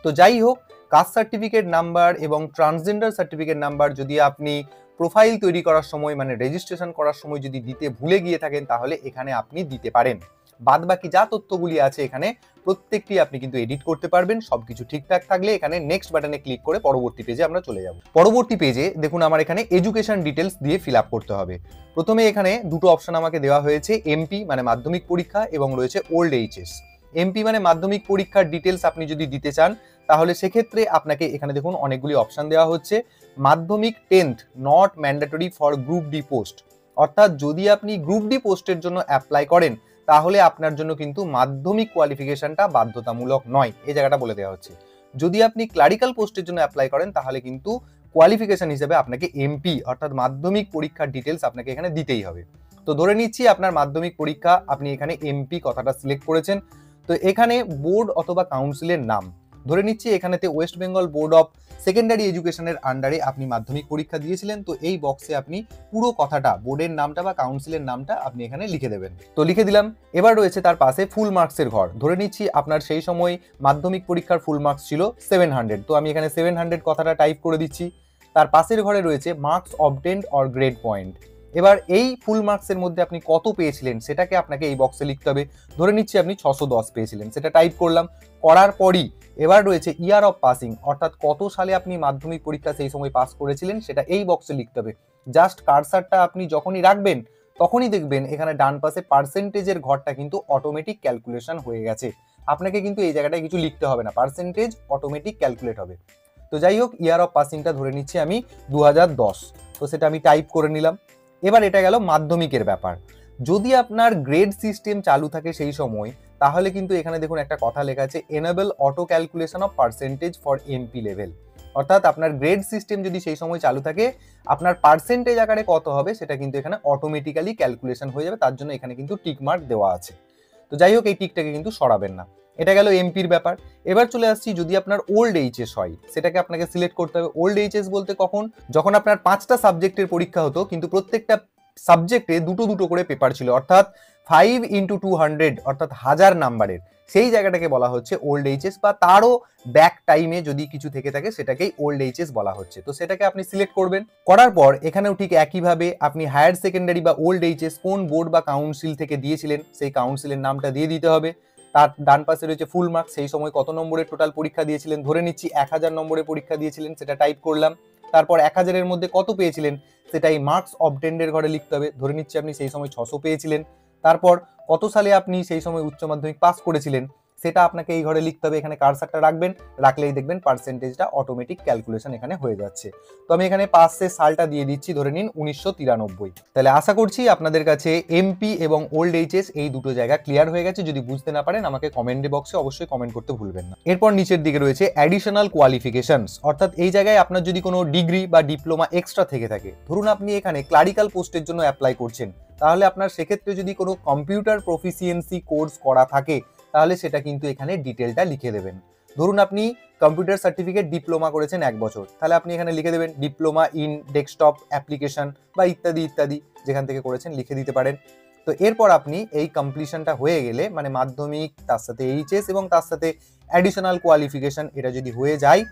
তো যাই হোক, কাস্ট সার্টিফিকেট নাম্বার এবং ট্রান্সজেন্ডার সার্টিফিকেট নাম্বার যদি আপনি প্রোফাইল তৈরি করার সময় মানে রেজিস্ট্রেশন করার সময় যদি দিতে ভুলে গিয়ে থাকেন, তাহলে এখানে আপনি দিতে পারেন। বাদ বাকি যা তথ্যগুলি আছে এখানে প্রত্যেকটি আপনি কিন্তু এডিট করতে পারবেন। সবকিছু ঠিকঠাক থাকলে এখানে নেক্সট বাটনে ক্লিক করে পরবর্তী পেজে আমরা চলে যাব। পরবর্তী পেজে দেখুন আমার এখানে এডুকেশন ডিটেলস দিয়ে ফিল আপ করতে হবে। প্রথমে এখানে দুটো অপশন আমাকে দেওয়া হয়েছে, এমপি মানে মাধ্যমিক পরীক্ষা এবং রয়েছে ওল্ড এইচএস। এমপি মানে মাধ্যমিক পরীক্ষার ডিটেলস আপনি যদি দিতে চান, তাহলে সেক্ষেত্রে আপনাকে এখানে দেখুন অনেকগুলি অপশন দেওয়া হচ্ছে। মাধ্যমিক 10th not mandatory for group D post, অর্থাৎ যদি আপনি গ্রুপ ডি পোস্টের জন্য অ্যাপ্লাই করেন, তাহলে আপনার জন্য কিন্তু মাধ্যমিক কোয়ালিফিকেশনটা বাধ্যতামূলক নয়, এই জায়গাটা বলে দেওয়া হচ্ছে। যদি আপনি ক্লারিক্যাল পোস্টের জন্য অ্যাপ্লাই করেন, তাহলে কিন্তু কোয়ালিফিকেশন হিসেবে আপনাকে এমপি অর্থাৎ মাধ্যমিক পরীক্ষার ডিটেলস আপনাকে এখানে দিতেই হবে। তো ধরে নিচ্ছি আপনার মাধ্যমিক পরীক্ষা, আপনি এখানে এমপি কথাটা সিলেক্ট করেছেন। তো এখানে বোর্ড অথবা কাউন্সিলের নাম ধরে নিচ্ছি, এখানেতে West Bengal board of secondary এডুকেশনের আন্ডারে আপনি মাধ্যমিক পরীক্ষা দিয়েছিলেন। তো এই বক্সে আপনি পুরো কথাটা, বোর্ডের নামটা বা কাউন্সিলের নামটা আপনি এখানে লিখে দেবেন। তো লিখে দিলাম। এবার রয়েছে তার পাশে ফুল মার্কসের ঘর। ধরে নিচ্ছি আপনার সেই সময় মাধ্যমিক পরীক্ষার ফুল মার্কস ছিল 700, তো আমি এখানে 700 কথাটা টাইপ করে দিচ্ছি। তার পাশের ঘরে রয়েছে marks obtained or grade point. এবার এই ফুল মার্কসের মধ্যে আপনি কত পেয়েছিলেন সেটাকে আপনাকে এই বক্সে লিখতে হবে। ধরে নিচ্ছি আপনি 610 পেয়েছিলেন, সেটা টাইপ করলাম। করার পরই এবার রয়েছে ইয়ার অফ পাসিং, অর্থাৎ কত সালে আপনি মাধ্যমিক পরীক্ষা সেই সময় পাস করেছিলেন সেটা এই বক্সে লিখতে হবে। জাস্ট কার্সারটা আপনি যখনই রাখবেন তখনই দেখবেন এখানে ডান পাশে পার্সেন্টেজের ঘরটা কিন্তু অটোমেটিক ক্যালকুলেশন হয়ে গেছে। আপনাকে কিন্তু এই জায়গাটায় কিছু লিখতে হবে না, পার্সেন্টেজ অটোমেটিক ক্যালকুলেট হবে। তো যাই হোক, ইয়ার অফ পাসিংটা ধরে নিচ্ছি আমি 2010, তো সেটা আমি টাইপ করে নিলাম। এবার এটা গেল মাধ্যমিকের ব্যাপার। যদি আপনার গ্রেড সিস্টেম চালু থাকে সেই সময়, তাহলে কিন্তু এখানে দেখুন একটা কথা লেখা আছে enable auto calculation of percentage for MP level. অর্থাৎ আপনার গ্রেড সিস্টেম যদি সেই সময় চালু থাকে, আপনার পার্সেন্টেজ আকারে কত হবে সেটা কিন্তু এখানে অটোমেটিক্যালি ক্যালকুলেশন হয়ে যাবে, তার জন্য এখানে কিন্তু টিক মার্ক দেওয়া আছে। তো যাই হোক, এই টিকটাকে কিন্তু সরাবেন না। এটা গেল এমপির ব্যাপার। এবার চলে আসছি যদি আপনার ওল্ড এইচএস হয়, সেটাকে আপনাকে সিলেক্ট করতে হবে। ওল্ড এইচএস বলতে কখন, যখন আপনার 5টা সাবজেক্টের পরীক্ষা হতো কিন্তু প্রত্যেকটা সাবজেক্টে দুটো দুটো করে পেপার ছিল, অর্থাৎ 5 × 200 অর্থাৎ 1000 নাম্বারের, সেই জায়গাটাকে বলা হচ্ছে ওল্ড এইচএস, বা তারও ব্যাক টাইমে যদি কিছু থেকে থাকে সেটাকেই ওল্ড এইচএস বলা হচ্ছে। তো সেটাকে আপনি সিলেক্ট করবেন। করার পর এখানেও ঠিক একইভাবে আপনি হায়ার সেকেন্ডারি বা ওল্ড এইচএস কোন বোর্ড বা কাউন্সিল থেকে দিয়েছিলেন সেই কাউন্সিলের নামটা দিয়ে দিতে হবে। তার ডান পাশে রয়েছে ফুল মার্কস, সেই সময় কত নম্বরের টোটাল পরীক্ষা দিয়েছিলেন। ধরে নিচ্ছি 1000 নম্বরের পরীক্ষা দিয়েছিলেন, সেটা টাইপ করলাম। তারপর 1000-এর মধ্যে কত পেয়েছিলেন সেটাই মার্কস অবটেন্ডের ঘরে লিখতে হবে। ধরে নিচ্ছি আপনি সেই সময় 600 পেয়েছিলেন। তারপর কত সালে আপনি সেই সময় উচ্চ মাধ্যমিক পাস করেছিলেন সেটা আপনাকে এই ঘরে লিখতে হবে। এখানে কার্সারটা রাখবেন, রাখলেই দেখবেন পার্সেন্টেজটা অটোমেটিক ক্যালকুলেশন এখানে হয়ে যাচ্ছে। তো আমি এখানে পাসের সালটা দিয়ে দিচ্ছি, ধরে নিন 1993। তাহলে আশা করছি আপনাদের কাছে এমপি এবং ওল্ড এইচএস এই দুটো জায়গা ক্লিয়ার হয়ে গেছে। যদি বুঝতে না পারেন আমাকে কমেন্ট বক্সে অবশ্যই কমেন্ট করতে ভুলবেন না। এরপর নিচের দিকে রয়েছে অ্যাডিশনাল কোয়ালিফিকেশনস, অর্থাৎ এই জায়গায় আপনার যদি কোনো ডিগ্রি বা ডিপ্লোমা এক্সট্রা থেকে থাকে, ধরুন আপনি এখানে ক্লারিক্যাল পোস্টের জন্য অ্যাপ্লাই করছেন, তাহলে আপনার সেক্ষেত্রে যদি কোনো কম্পিউটার প্রফিসিয়েন্সি কোর্স করা থাকে, তাহলে সেটা কিন্তু এখানে ডিটেলটা লিখে দেবেন। ধরুন আপনি কম্পিউটার সার্টিফিকেট ডিপ্লোমা করেছেন 1 বছর, তাহলে আপনি এখানে লিখে দেবেন ডিপ্লোমা ইন ডেস্কটপ অ্যাপ্লিকেশন বা ইত্যাদি ইত্যাদি, যেখান থেকে করেছেন লিখে দিতে পারেন। তো এরপর আপনি এই কমপ্লিশনটা হয়ে গেলে, মানে মাধ্যমিক তার সাথে এইচএস এবং তার সাথে অ্যাডিশনাল কোয়ালিফিকেশন এটা যদি হয়ে যায়,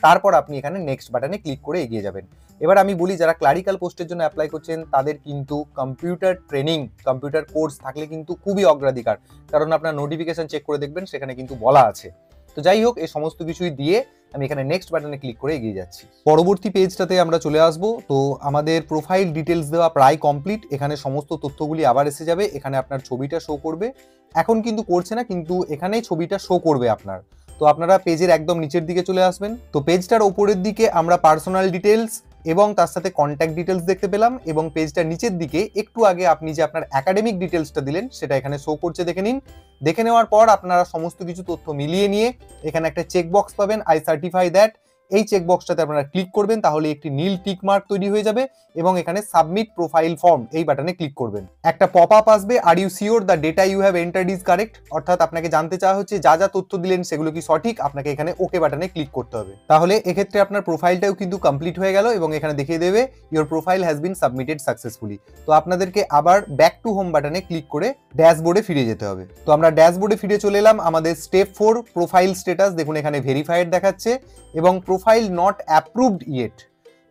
তারপর আপনি এখানে নেক্সট বাটনে ক্লিক করে এগিয়ে যাবেন। এবার আমি বলি, যারা ক্লারিক্যাল পোস্টের জন্য অ্যাপ্লাই করছেন তাদের কিন্তু কম্পিউটার ট্রেনিং, কম্পিউটার কোর্স থাকলে কিন্তু খুবই অগ্রাধিকার, কারণ আপনার নোটিফিকেশন চেক করে দেখবেন সেখানে কিন্তু বলা আছে। তো যাই হোক, এই সমস্ত কিছুই দিয়ে আমি এখানে নেক্সট বাটনে ক্লিক করে এগিয়ে যাচ্ছি। পরবর্তী পেজটাতে আমরা চলে আসব। তো আমাদের প্রোফাইল ডিটেলস দেওয়া প্রায় কমপ্লিট। এখানে সমস্ত তথ্যগুলি আবার এসে যাবে। এখানে আপনার ছবিটা শো করবে, এখন কিন্তু করছে না, কিন্তু এখানেই ছবিটা শো করবে আপনার। তো আপনারা পেজের একদম নিচের দিকে চলে আসবেন। তো পেজটার ওপরের দিকে আমরা পার্সোনাল ডিটেলস এবং তার সাথে কন্ট্যাক্ট ডিটেলস দেখতে পেলাম, এবং পেজটার নিচের দিকে একটু আগে আপনি যে আপনার একাডেমিক ডিটেলসটা দিলেন সেটা এখানে শো করছে, দেখে নিন। দেখে নেওয়ার পর আপনারা সমস্ত কিছু তথ্য মিলিয়ে নিয়ে এখানে একটা চেকবক্স পাবেন, আই সার্টিফাই দ্যাট। এই চেকবক্সটাতে আপনারা ক্লিক করবেন, তাহলে একটি নীল টিক মার্ক তৈরি হয়ে যাবে, এবং এখানে সাবমিট প্রোফাইল ফর্ম এই বাটনে ক্লিক করবেন। একটা পপ আপ আসবে, are you sure the data you have entered is correct, অর্থাৎ আপনাকে জানতে চাওয়া হচ্ছে যা যা তথ্য দিলেন সেগুলো কি সঠিক, আপনাকে এখানে ওকে বাটনে ক্লিক করতে হবে। তাহলে এক্ষেত্রে আপনার প্রোফাইলটাও কিন্তু কমপ্লিট হয়ে গেল, এবং এখানে দেখিয়ে দেবে your profile has been submitted successfully. তো আপনাদেরকে আবার ব্যাক টু হোম বাটনে ক্লিক করে ড্যাশবোর্ডে ফিরে যেতে হবে। তো আমরা ড্যাশবোর্ডে ফিরে চলে এলাম। আমাদের স্টেপ 4 প্রোফাইল স্ট্যাটাস দেখুন, এখানে ভেরিফাইড দেখাচ্ছে এবং প্রোফাইল নট অ্যাপ্রুভড ইয়েট।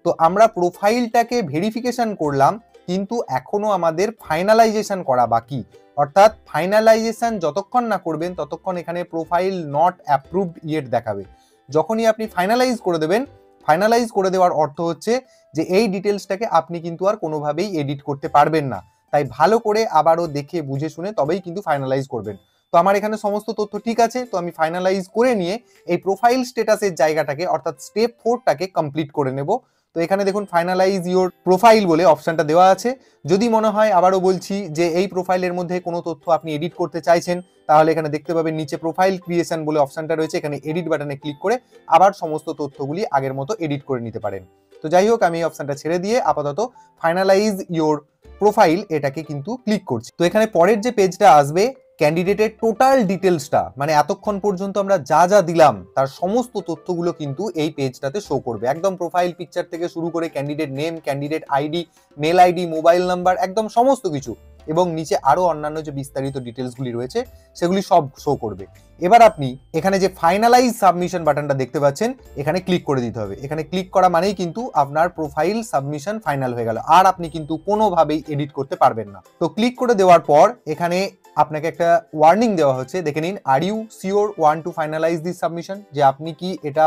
তো আমরা প্রোফাইলটাকে ভেরিফিকেশন করলাম, কিন্তু এখনো আমাদের ফাইনালাইজেশন করা বাকি, অর্থাৎ ফাইনালাইজেশন যতক্ষণ না করবেন ততক্ষণ এখানে প্রোফাইল নট অ্যাপ্রুভড ইয়েট দেখাবে। যখনই আপনি ফাইনালাইজ করে দেবেন, ফাইনালাইজ করে দেওয়ার অর্থ হচ্ছে যে এই ডিটেলসটাকে আপনি কিন্তু আর কোনোভাবেই এডিট করতে পারবেন না। তাই ভালো করে আবারও দেখে বুঝে শুনে তবেই কিন্তু ফাইনালাইজ করবেন। তো আমার এখানে সমস্ত তথ্য ঠিক আছে, তো আমি ফাইনালাইজ করে নিয়ে এই প্রোফাইল স্ট্যাটাসের জায়গাটাকে, অর্থাৎ স্টেপ 4টাকে কমপ্লিট করে নেব। তো এখানে দেখুন ফাইনালাইজ ইওর প্রোফাইল বলে অপশনটা দেওয়া আছে। যদি মনে হয়, আবারও বলছি, যে এই প্রোফাইলের মধ্যে কোনো তথ্য আপনি এডিট করতে চাইছেন, তাহলে এখানে দেখতে পাবেন নিচে প্রোফাইল ক্রিয়েশন বলে অপশনটা রয়েছে, এখানে এডিট বাটনে ক্লিক করে আবার সমস্ত তথ্যগুলি আগের মতো এডিট করে নিতে পারেন। তো যাই হোক, আমি এই অপশনটা ছেড়ে দিয়ে আপাতত ফাইনালাইজ ইওর প্রোফাইল এটাকে কিন্তু ক্লিক করছি। তো এখানে পরের যে পেজটা আসবে, ক্যান্ডিডেটের টোটাল ডিটেলসটা, মানে এতক্ষণ পর্যন্ত আমরা যা যা দিলাম তার সমস্ত তথ্যগুলো কিন্তু এই পেজটাতে শো করবে। একদম প্রোফাইল পিকচার থেকে শুরু করে candidate name, candidate ID, mail ID, mobile number, একদম সমস্ত কিছু, এবং নিচে আরো অন্যান্য যে বিস্তারিত ডিটেলসগুলি রয়েছে সেগুলি সব শো করবে। এবার আপনি এখানে যে ফাইনালাইজ সাবমিশন বাটনটা দেখতে পাচ্ছেন, এখানে ক্লিক করে দিতে হবে। এখানে ক্লিক করা মানেই কিন্তু আপনার প্রোফাইল সাবমিশন ফাইনাল হয়ে গেল, আর আপনি কিন্তু কোনোভাবেই এডিট করতে পারবেন না। তো ক্লিক করে দেওয়ার পর এখানে আপনাকে একটা ওয়ার্নিং দেওয়া হচ্ছে, দেখে নিন, are you sure want to finalize this submission, যে আপনি কি এটা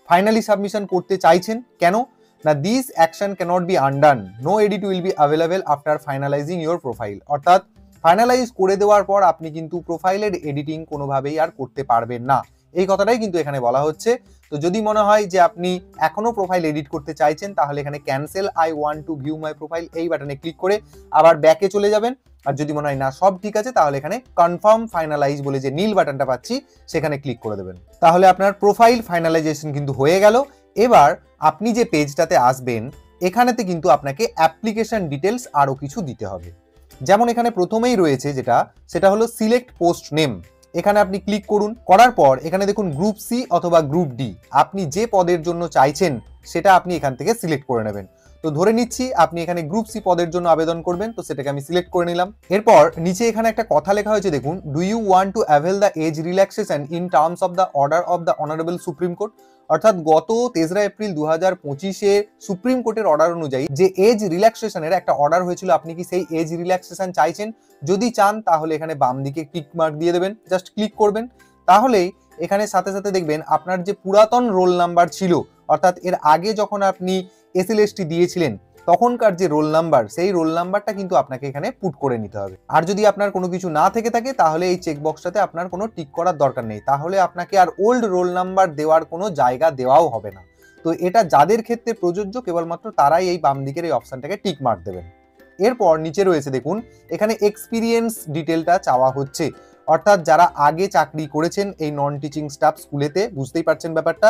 ফাইনালি সাবমিশন করতে চাইছেন। কেন না, this action cannot be undone, no edit will be available after finalizing your profile, অর্থাৎ ফাইনালাইজ করে দেওয়ার পর আপনি কিন্তু প্রোফাইলের এডিটিং কোনোভাবেই আর করতে পারবেন না, এই কথাটাই কিন্তু এখানে বলা হচ্ছে। তো যদি মনে হয় যে আপনি এখনো প্রোফাইল এডিট করতে চাইছেন, তাহলে এখানে cancel I want to view my profile এই বাটনে ক্লিক করে আবার ব্যাকে চলে যাবেন। আর যদি মনে হয় না সব ঠিক আছে, তাহলে এখানে কনফার্ম ফাইনালাইজ বলে যে নীল বাটনটা পাচ্ছি সেখানে ক্লিক করে দেবেন। তাহলে আপনার প্রোফাইল ফাইনালাইজেশন কিন্তু হয়ে গেল। এবার আপনি যে পেজটাতে আসবেন, এখানেতে কিন্তু আপনাকে অ্যাপ্লিকেশন ডিটেলস আরো কিছু দিতে হবে। যেমন এখানে প্রথমেই রয়েছে যেটা, সেটা হলো সিলেক্ট পোস্ট নেম। এখানে আপনি ক্লিক করুন, করার পর এখানে দেখুন গ্রুপ সি অথবা গ্রুপ ডি, আপনি যে পদের জন্য চাইছেন সেটা আপনি এখান থেকে সিলেক্ট করে নেবেন। তো ধরে নিচ্ছি আপনি এখানে গ্রুপ সি পদের জন্য আবেদন করবেন, তো সেটাকে আমি সিলেক্ট করে নিলাম। এরপর নিচে এখানে একটা কথা লেখা হয়েছে, দেখুন, do you want to avail the age relaxation in terms of the order of the honourable supreme court, অর্থাৎ গত 3রা এপ্রিল 2025-এ সুপ্রিম কোর্টের অর্ডার অনুযায়ী যে এজ রিল্যাক্সেশনের একটা অর্ডার হয়েছিল, আপনি কি সেই এজ রিল্যাক্সেশন চাইছেন? যদি চান তাহলে এখানে বাম দিকে টিক মার্ক দিয়ে দেবেন, জাস্ট ক্লিক করবেন। তাহলেই এখানে সাথে সাথে দেখবেন আপনার যে পুরাতন রোল নাম্বার ছিল, অর্থাৎ এর আগে যখন আপনি এসএলএসটি দিয়েছিলেন তখনকার যে রোল নাম্বার, সেই রোল নাম্বারটা কিন্তু আপনাকে এখানে পুট করে নিতে হবে। আর যদি আপনার কোনো কিছু না থেকে থাকে, তাহলে এই চেকবক্সটাতে আপনার কোনো টিক করার দরকার নেই, তাহলে আপনাকে আর ওল্ড রোল নাম্বার দেওয়ার কোনো জায়গা দেওয়াও হবে না। তো এটা যাদের ক্ষেত্রে প্রযোজ্য, কেবলমাত্র তারাই এই বাম দিকের এই অপশনটাকে টিক মার্ক দেবেন। এরপর নিচে রয়েছে দেখুন, এখানে এক্সপিরিয়েন্স ডিটেলটা চাওয়া হচ্ছে, অর্থাৎ যারা আগে চাকরি করেছেন এই নন টিচিং স্টাফ স্কুলেতে, বুঝতেই পারছেন ব্যাপারটা।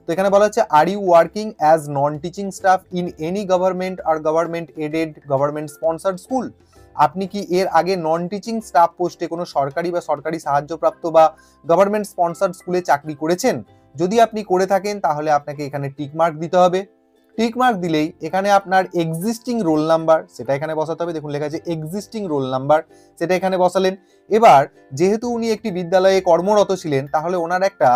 তো এখানে বলা হচ্ছে, are you working as non teaching staff in any government or government aided government sponsored school, আপনি কি এর আগে নন টিচিং স্টাফ পোস্টে কোনো সরকারি বা সরকারি সাহায্যপ্রাপ্ত বা গভর্নমেন্ট স্পন্সার্ড স্কুলে চাকরি করেছেন? যদি আপনি করে থাকেন তাহলে আপনাকে এখানে টিক মার্ক দিতে হবে। টিক মার্ক দিলেই এখানে আপনার এক্সিস্টিং রোল নাম্বার সেটা এখানে বসাতে হবে। দেখুন লেখা আছে এক্সিস্টিং রোল নাম্বার, সেটা এখানে বসালেন। এবার যেহেতু উনি একটি বিদ্যালয়ে কর্মরত ছিলেন, তাহলে ওনার একটা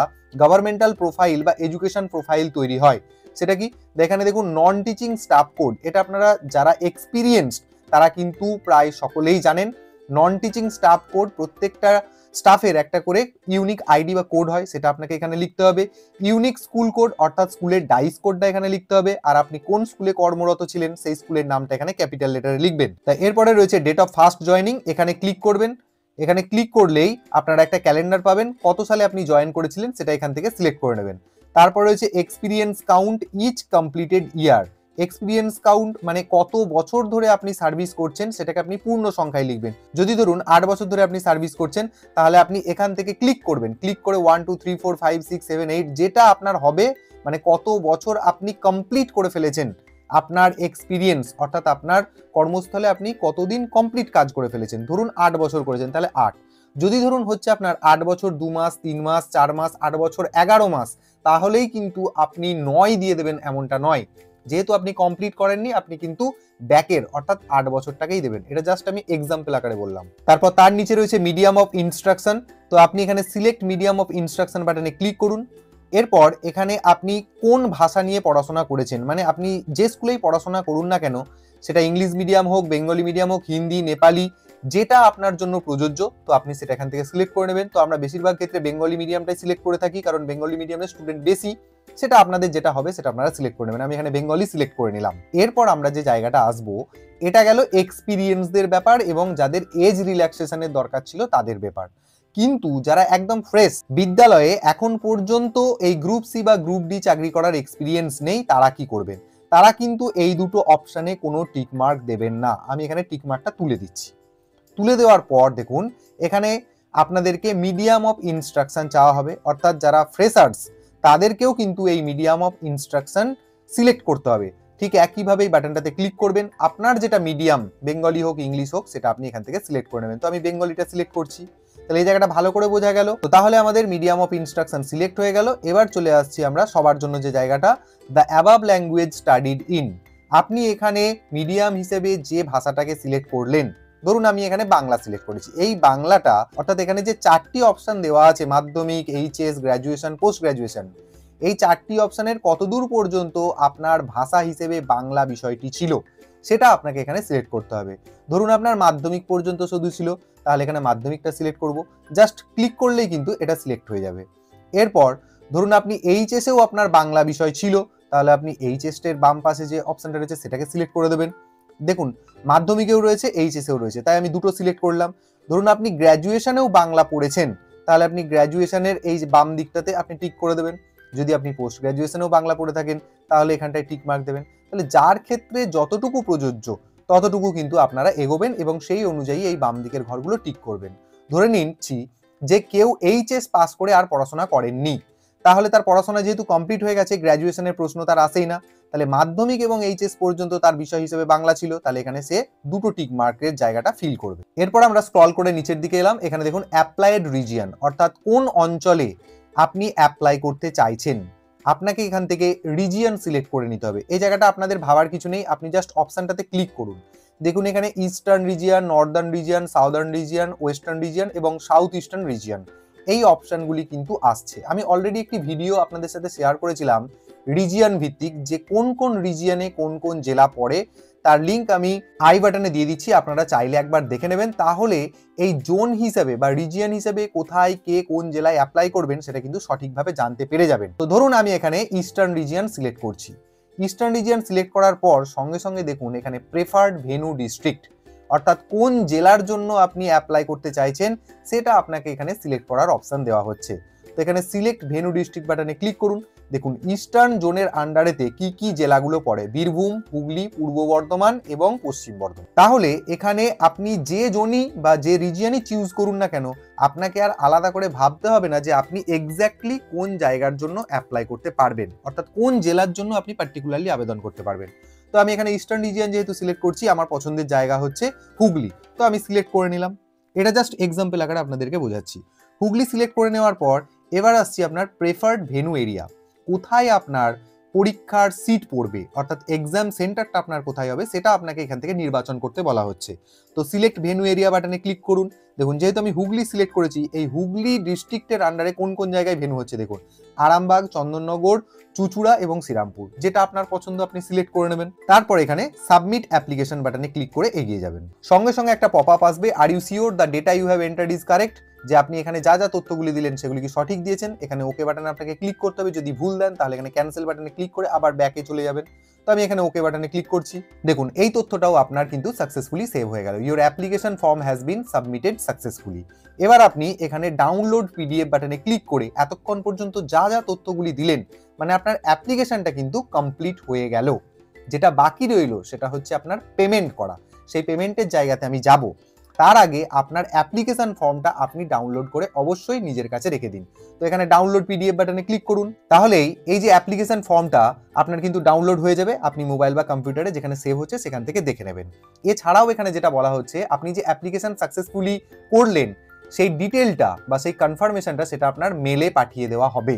গভর্নমেন্টাল প্রোফাইল বা এডুকেশন প্রোফাইল তৈরি হয়। সেটা কি, এখানে দেখুন নন টিচিং স্টাফ কোড, এটা আপনারা যারা এক্সপিরিয়েন্সড তারা কিন্তু প্রায় সকলেই জানেন। নন টিচিং স্টাফ কোড, প্রত্যেকটা স্টাফের একটা করে ইউনিক আইডি বা কোড হয়, সেটা আপনাকে এখানে লিখতে হবে। ইউনিক স্কুল কোড অর্থাৎ স্কুলের ডাইস কোডটা এখানে লিখতে হবে। আর আপনি কোন স্কুলে কর্মরত ছিলেন সেই স্কুলের নামটা এখানে ক্যাপিটাল লেটারে লিখবেন। তাই এরপরে রয়েছে ডেট অফ ফার্স্ট জয়েনিং, এখানে ক্লিক করবেন। এখানে ক্লিক করলেই আপনারা একটা ক্যালেন্ডার পাবেন, কত সালে আপনি জয়েন করেছিলেন সেটা এখান থেকে সিলেক্ট করে নেবেন। তারপর রয়েছে এক্সপিরিয়েন্স কাউন্ট ইচ কমপ্লিটেড ইয়ার। এক্সপিরিয়েন্স কাউন্ট মানে কত বছর ধরে আপনি সার্ভিস করছেন সেটাকে আপনি পূর্ণ সংখ্যায় লিখবেন। যদি ধরুন 8 বছর ধরে আপনি সার্ভিস করছেন, তাহলে আপনি এখান থেকে ক্লিক করবেন। ক্লিক করে 1 2 3 4 5 6 7 8 যেটা আপনার হবে, মানে কত বছর আপনি কমপ্লিট করে ফেলেছেন আপনার এক্সপিরিয়েন্স, অর্থাৎ আপনার কর্মস্থলে আপনি কতদিন কমপ্লিট কাজ করে ফেলেছেন। ধরুন 8 বছর করেছেন, তাহলে 8। যদি ধরুন হচ্ছে আপনার 8 বছর 2 মাস 3 মাস 4 মাস 8 বছর 11 মাস, তাহলেই কিন্তু আপনি 9 দিয়ে দেবেন, এমনটা নয়। যেহেতু আপনি কমপ্লিট করেননি, আপনি কিন্তু ব্যাকের অর্থাৎ 8 বছরটাকেই দেবেন। এটা জাস্ট আমি এক্সাম্পল আকারে বললাম। তারপর তার নিচে রয়েছে মিডিয়াম অফ ইনস্ট্রাকশন, তো আপনি এখানে সিলেক্ট মিডিয়াম অফ ইনস্ট্রাকশন বাটনে ক্লিক করুন। এরপর এখানে আপনি কোন ভাষা নিয়ে পড়াশোনা করেছেন, মানে আপনি যে স্কুলেই পড়াশোনা করুন না কেন, সেটা ইংলিশ মিডিয়াম হোক, বেঙ্গলি মিডিয়াম হোক, হিন্দি, নেপালি, যেটা আপনার জন্য প্রযোজ্য, তো আপনি সেটা এখান থেকে সিলেক্ট করে নেবেন। তো আমরা বেশিরভাগ ক্ষেত্রে বেঙ্গলি মিডিয়ামটাই সিলেক্ট করে থাকি, কারণ বেঙ্গলি মিডিয়ামের স্টুডেন্ট বেশি। সেটা আপনাদের যেটা হবে সেটা আপনারা সিলেক্ট করে নেবেন। আমি এখানে বেঙ্গলি সিলেক্ট করে নিলাম। এরপর আমরা যে জায়গাটা আসবো, এটা গেল এক্সপিরিয়েন্সদের ব্যাপার এবং যাদের এজ রিল্যাক্সেশনের দরকার ছিল তাদের ব্যাপার। কিন্তু যারা একদম ফ্রেশ, বিদ্যালয়ে এখন পর্যন্ত এই গ্রুপ সি বা গ্রুপ ডি চাকরি করার এক্সপিরিয়েন্স নেই, তারা কি করবেন? তারা কিন্তু এই দুটো অপশানে কোনো টিক মার্ক দেবেন না। আমি এখানে টিক মার্কটা তুলে দিচ্ছি। তুলে দেওয়ার পর দেখুন এখানে আপনাদেরকে মিডিয়াম অফ ইনস্ট্রাকশন চাওয়া হবে, অর্থাৎ যারা ফ্রেশার্স তাদেরকেও কিন্তু এই মিডিয়াম অফ ইনস্ট্রাকশন সিলেক্ট করতে হবে। ঠিক একইভাবে এই বাটনটাতে ক্লিক করবেন, আপনার যেটা মিডিয়াম, বেঙ্গলি হোক ইংলিশ হোক, সেটা আপনি এখান থেকে সিলেক্ট করে নেবেন। তো আমি বেঙ্গলিটা সিলেক্ট করছি। তাহলে এই জায়গাটা ভালো করে বোঝা গেল। তো তাহলে আমাদের মিডিয়াম অফ ইনস্ট্রাকশন সিলেক্ট হয়ে গেল। এবার চলে আসছি আমরা সবার জন্য যে জায়গাটা, the above language studied in. আপনি এখানে মিডিয়াম হিসেবে যে ভাষাটাকে সিলেক্ট করলেন, ধরুন আমি এখানে বাংলা সিলেক্ট করেছি, এই বাংলাটা অর্থাৎ এখানে যে 4টি অপশন দেওয়া আছে, মাধ্যমিক, এইচএস, গ্র্যাজুয়েশন, পোস্ট গ্র্যাজুয়েশন, এই 4টি অপশনের কতদূর পর্যন্ত আপনার ভাষা হিসেবে বাংলা বিষয়টি ছিল সেটা আপনাকে এখানে সিলেক্ট করতে হবে। ধরুন আপনার মাধ্যমিক পর্যন্ত শুধু ছিল, তাহলে এখানে মাধ্যমিকটা সিলেক্ট করব। জাস্ট ক্লিক করলেই কিন্তু এটা সিলেক্ট হয়ে যাবে। এরপর ধরুন আপনি এইচএসেও আপনার বাংলা বিষয় ছিল, তাহলে আপনি এইচএস এর বাম পাশে যে অপশনটা রয়েছে সেটাকে সিলেক্ট করে দেবেন। দেখুন মাধ্যমিকেও রয়েছে, এইচএসেও রয়েছে, তাই আমি দুটো সিলেক্ট করলাম। ধরুন আপনি গ্র্যাজুয়েশনেও বাংলা পড়েছেন, তাহলে আপনি গ্র্যাজুয়েশনের এই যে বাম দিকটাতে আপনি টিক করে দেবেন। যদি আপনি পোস্ট গ্র্যাজুয়েশনেও বাংলা পড়ে থাকেন, তাহলে এখানটায় টিক মার্ক দেবেন। তাহলে যার ক্ষেত্রে যতটুকু প্রযোজ্য ততটুকু কিন্তু আপনারা এগোবেন এবং সেই অনুযায়ী এই বাম দিকের ঘরগুলো টিক করবেন। ধরে নিচ্ছি যে কেউ এইচএস পাস করে আর পড়াশোনা করেননি, তাহলে তার পড়াশোনা যেহেতু কমপ্লিট হয়ে গেছে, গ্র্যাজুয়েশনের প্রশ্ন তার আসেই না, তাহলে মাধ্যমিক এবং এইচএস পর্যন্ত তার বিষয় হিসেবে বাংলা ছিল, তাহলে এখানে সে দুটো টিক মার্কের জায়গাটা ফিল করবে। এরপর আমরা স্ক্রল করে নিচের দিকে এলাম, এখানে দেখুন অ্যাপ্লাইড রিজিয়ন, অর্থাৎ কোন অঞ্চলে আপনি অ্যাপ্লাই করতে চাইছেন, আপনাকে এখান থেকে রিজিয়ন সিলেক্ট করে নিতে হবে। এই জায়গাটা আপনাদের ভাবার কিছু নেই, আপনি জাস্ট অপশনটাতে ক্লিক করুন। দেখুন এখানে eastern region, Northern region, southern region, western region এবং সাউথ ইস্টার্ন রিজিয়ন, এই অপশনগুলি কিন্তু আসছে। আমি অলরেডি একটি ভিডিও আপনাদের সাথে শেয়ার করেছিলাম রিজিয়ন ভিত্তিক, যে কোন কোন রিজিয়নে কোন কোন জেলা পড়ে, তার লিঙ্ক আমি আই বাটনে দিয়ে দিচ্ছি, আপনারা চাইলে একবার দেখে নেবেন। তাহলে এই জোন হিসেবে বা রিজিয়ন হিসেবে কোথায় কে কোন জেলায় অ্যাপ্লাই করবেন সেটা কিন্তু সঠিকভাবে জানতে পেরে যাবেন। তো ধরুন আমি এখানে ইস্টার্ন রিজিয়ন সিলেক্ট করছি। ইস্টার্ন রিজিয়ন সিলেক্ট করার পর সঙ্গে সঙ্গে দেখুন এখানে প্রেফার্ড ভেন্যু ডিস্ট্রিক্ট, অর্থাৎ কোন জেলার জন্য আপনি অ্যাপ্লাই করতে চাইছেন সেটা আপনাকে এখানে সিলেক্ট করার অপশন দেওয়া হচ্ছে। তো এখানে সিলেক্ট ভেন্যু ডিস্ট্রিক্ট বাটনে ক্লিক করুন। দেখুন ইস্টার্ন জোনের আন্ডারেতে কি কি জেলাগুলো পড়ে, বীরভূম, হুগলি, পূর্ব বর্ধমান এবং পশ্চিম বর্ধমান। তাহলে এখানে আপনি যে জোনই বা যে রিজিয়নই চুজ করুন না কেন, আপনাকে আর আলাদা করে ভাবতে হবে না যে আপনি এক্স্যাক্টলি কোন জায়গার জন্য অ্যাপ্লাই করতে পারবেন, অর্থাৎ কোন জেলার জন্য আপনি পার্টিকুলারলি আবেদন করতে পারবেন। তো আমি এখানে ইস্টার্ন রিজিয়ন যেহেতু সিলেক্ট করছি, আমার পছন্দের জায়গা হচ্ছে হুগলি, তো আমি সিলেক্ট করে নিলাম। এটা জাস্ট এক্সাম্পল আকারে আপনাদেরকে বোঝাচ্ছি। হুগলি সিলেক্ট করে নেওয়ার পর এবার আসছি আপনার প্রেফার্ড ভেন্যু এরিয়া, কোথায় আপনার পরীক্ষার সিট পড়বে অর্থাৎ এক্সাম সেন্টারটা আপনার কোথায় হবে সেটা আপনাকে এখান থেকে নির্বাচন করতে বলা হচ্ছে। তো সিলেক্ট ভেন্যু এরিয়া বাটনে ক্লিক করুন। দেখুন যেহেতু আমি হুগলি সিলেক্ট করেছি, এই হুগলি ডিস্ট্রিক্টের আন্ডারে কোন কোন জায়গায় ভেন্যু হচ্ছে দেখুন, আরামবাগ, চন্দননগর, চুঁচুড়া এবং শ্রীরামপুর, যেটা আপনার পছন্দ আপনি সিলেক্ট করে নেবেন। তারপর এখানে সাবমিট অ্যাপ্লিকেশন বাটনে ক্লিক করে এগিয়ে যাবেন। সঙ্গে সঙ্গে একটা পপ আপ আসবে, are you sure the data you have entered is correct, যে আপনি এখানে যা যা তথ্যগুলি দিলেন সেগুলি কি সঠিক দিয়েছেন। এখানে ওকে বাটনে আপনাকে ক্লিক করতে হবে, যদি ভুল দেন তাহলে এখানে ক্যান্সেল বাটনে ক্লিক করে আবার ব্যাকে চলে যাবেন। তো আমি এখানে ওকে বাটনে ক্লিক করছি। দেখুন এই তথ্যটাও আপনার কিন্তু সাকসেসফুলি সেভ হয়ে গেল, your application form has been submitted successfully. এবার আপনি এখানে ডাউনলোড পিডিএফ বাটনে ক্লিক করে এতক্ষণ পর্যন্ত যা যা তথ্যগুলি দিলেন, মানে আপনার অ্যাপ্লিকেশনটা কিন্তু কমপ্লিট হয়ে গেল। যেটা বাকি রইল সেটা হচ্ছে আপনার পেমেন্ট করা। সেই পেমেন্টের জায়গাতে আমি যাব, তার আগে আপনার অ্যাপ্লিকেশন ফর্মটা আপনি ডাউনলোড করে অবশ্যই নিজের কাছে রেখে দিন। তো এখানে ডাউনলোড পিডিএফ বাটনে ক্লিক করুন, তাহলেই এই যে অ্যাপ্লিকেশন ফর্মটা আপনার কিন্তু ডাউনলোড হয়ে যাবে। আপনি মোবাইল বা কম্পিউটারে যেখানে সেভ হচ্ছে সেখান থেকে দেখে নেবেন। এছাড়াও এখানে যেটা বলা হচ্ছে, আপনি যে অ্যাপ্লিকেশন সাকসেসফুলি করলেন সেই ডিটেলটা বা সেই কনফার্মেশনটা সেটা আপনার মেলে পাঠিয়ে দেওয়া হবে।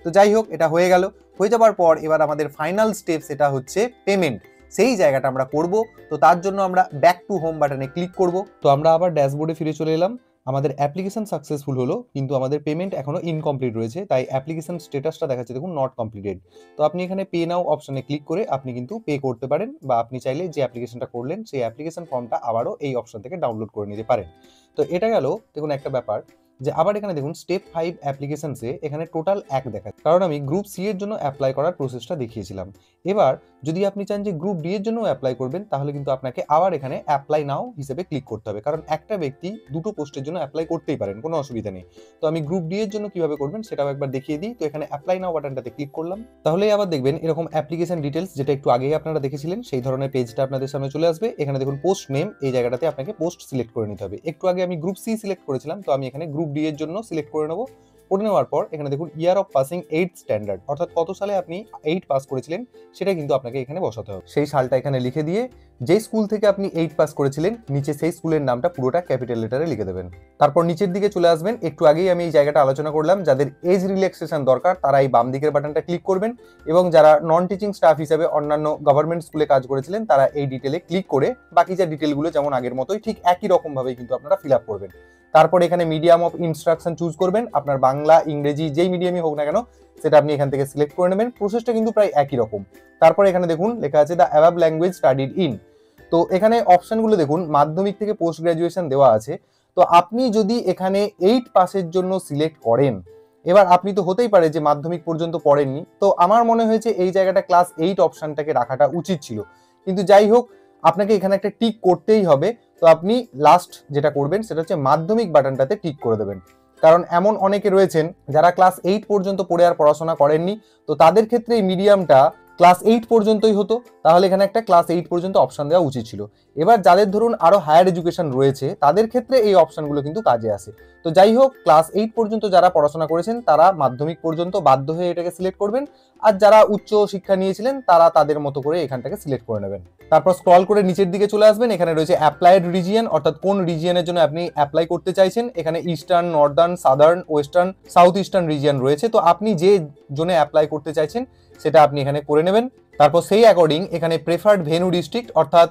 তো যাই হোক, এটা হয়ে গেল। হয়ে যাবার পর এবার আমাদের ফাইনাল স্টেপ, সেটা হচ্ছে পেমেন্ট। সেই জায়গাটা আমরা করব। তো তার জন্য আমরা ব্যাক টু হোম বাটনে ক্লিক করব। তো আমরা আবার ড্যাশবোর্ডে ফিরে চলে এলাম। আমাদের অ্যাপ্লিকেশন সাকসেসফুল হলো, কিন্তু আমাদের পেমেন্ট এখনো ইনকমপ্লিট রয়েছে, তাই অ্যাপ্লিকেশন স্ট্যাটাসটা দেখাচ্ছে দেখুন নট কমপ্লিটেড। তো আপনি এখানে পে নাও অপশনে ক্লিক করে আপনি কিন্তু পে করতে পারেন, বা আপনি চাইলে যে অ্যাপ্লিকেশনটা করলেন সেই অ্যাপ্লিকেশন ফর্মটা আবারও এই অপশন থেকে ডাউনলোড করে নিতে পারেন। তো এটা গেল দেখুন একটা ব্যাপার, যে আবার এখানে দেখুন স্টেপ 5 অ্যাপ্লিকেশনসে এখানে টোটাল 1 দেখাচ্ছে, কারণ আমি গ্রুপ সি এর জন্য অ্যাপ্লাই করার প্রসেসটা দেখিয়েছিলাম। এবার যদি আপনি চান যে গ্রুপ ডি এর জন্য অ্যাপ্লাই করবেন, তাহলে কিন্তু আপনাকে আবার এখানে অ্যাপ্লাই নাও হিসেবে ক্লিক করতে হবে, কারণ একটা ব্যক্তি দুটো পোস্টের জন্য অ্যাপ্লাই করতেই পারেন, কোনো অসুবিধা নেই। তো আমি গ্রুপ ডি এর জন্য কিভাবে করবেন সেটাও একবার দেখিয়ে দিই। তো এখানে অ্যাপ্লাই নাও বাটনটাতে ক্লিক করলাম, তাহলেই আবার দেখবেন এরকম অ্যাপ্লিকেশন ডিটেলস, যেটা একটু আগেই আপনারা দেখেছিলেন সেই ধরনের পেজটা আপনাদের সামনে চলে আসবে। এখানে দেখুন পোস্ট নেম, এই জায়গাটাতে আপনাকে পোস্ট সিলেক্ট করে নিতে হবে। একটু আগে আমি গ্রুপ সি সিলেক্ট করেছিলাম, তো আমি এখানে গ্রুপ ডি এর জন্য সিলেক্ট করে নেব। করে নেওয়ার পর এখানে দেখুন year of passing 8th standard, অর্থাৎ কত সালে আপনি 8 পাস করেছিলেন সেটা কিন্তু আপনাকে এখানে বসাতে হবে। সেই সালটা এখানে লিখে দিয়ে যে স্কুল থেকে আপনি 8 পাস করেছিলেন নিচে সেই স্কুলের নামটা পুরোটা ক্যাপিটাল লেটারে লিখে দেবেন। তারপর নিচের দিকে চলে আসবেন। একটু আগেই আমি এই জায়গাটা আলোচনা করলাম, যাদের এজ রিল্যাক্সেশন দরকার তারা এই বাম দিকের বাটনটা ক্লিক করবেন, এবং যারা নন টিচিং স্টাফ হিসেবে অন্যান্য গভর্নমেন্ট স্কুলে কাজ করেছিলেন তারা এই ডিটেলে ক্লিক করে বাকি যে ডিটেলগুলো যেমন আগের মতোই ঠিক একই রকম ভাবেই কিন্তু আপনারা ফিল আপ করবেন। তারপর এখানে মিডিয়াম অফ ইনস্ট্রাকশন চুজ করবেন, আপনার বাংলা, ইংরেজি যেই মিডিয়ামই হোক না কেন সেটা আপনি এখান থেকে সিলেক্ট করে নেবেন। প্রসেসটা কিন্তু প্রায় একই রকম। তারপর এখানে দেখুন লেখা আছে the above language studied in. তো এখানে অপশনগুলো দেখুন মাধ্যমিক থেকে পোস্ট গ্রাজুয়েশন দেওয়া আছে। তো আপনি যদি এখানে 8 পাসের জন্য সিলেক্ট করেন, এবার আপনি তো হতেই পারে যে মাধ্যমিক পর্যন্ত পড়েননি, তো আমার মনে হয়েছে এই জায়গাটা ক্লাস 8 অপশনটাকে রাখাটা উচিত ছিল। কিন্তু যাই হোক, আপনাকে এখানে একটা টিক করতেই হবে। তো আপনি লাস্ট যেটা করবেন সেটা হচ্ছে মাধ্যমিক বাটনটাতে টিক করে দেবেন, কারণ এমন অনেকে রয়েছেন যারা ক্লাস 8 পর্যন্ত পড়ে আর পড়াশোনা করেননি, তো তাদের ক্ষেত্রে এই মিডিয়ামটা ক্লাস 8 পর্যন্তই হতো, তাহলে এখানে একটা ক্লাস 8 পর্যন্ত অপশন দেওয়া উচিত ছিল। এবার যাদের ধরুন আরো হায়ার এডুকেশন রয়েছে তাদের ক্ষেত্রে এই অপশনগুলো কিন্তু কাজে আসে। তো যাই হোক, ক্লাস 8 পর্যন্ত যারা পড়াশোনা করেছেন তারা মাধ্যমিক পর্যন্ত বাধ্য হয়ে এটাকে সিলেক্ট করবেন, আর যারা উচ্চ শিক্ষা নিয়েছিলেন তারা তাদের মতো করে এখানটাকে সিলেক্ট করে নেবেন। তারপর স্ক্রল করে নিচের দিকে চলে আসবেন, এখানে রয়েছে অ্যাপ্লাইড রিজিয়ন, অর্থাৎ কোন রিজিয়নের জন্য আপনি অ্যাপ্লাই করতে চাইছেন। এখানে eastern, Northern, southern, western, south eastern region রয়েছে। তো আপনি যে জোনে অ্যাপ্লাই করতে চাইছেন সেটা আপনি এখানে করে নেবেন। তারপর সেই অ্যাকর্ডিং এখানে প্রেফার্ড ভেন্যু ডিস্ট্রিক্ট, অর্থাৎ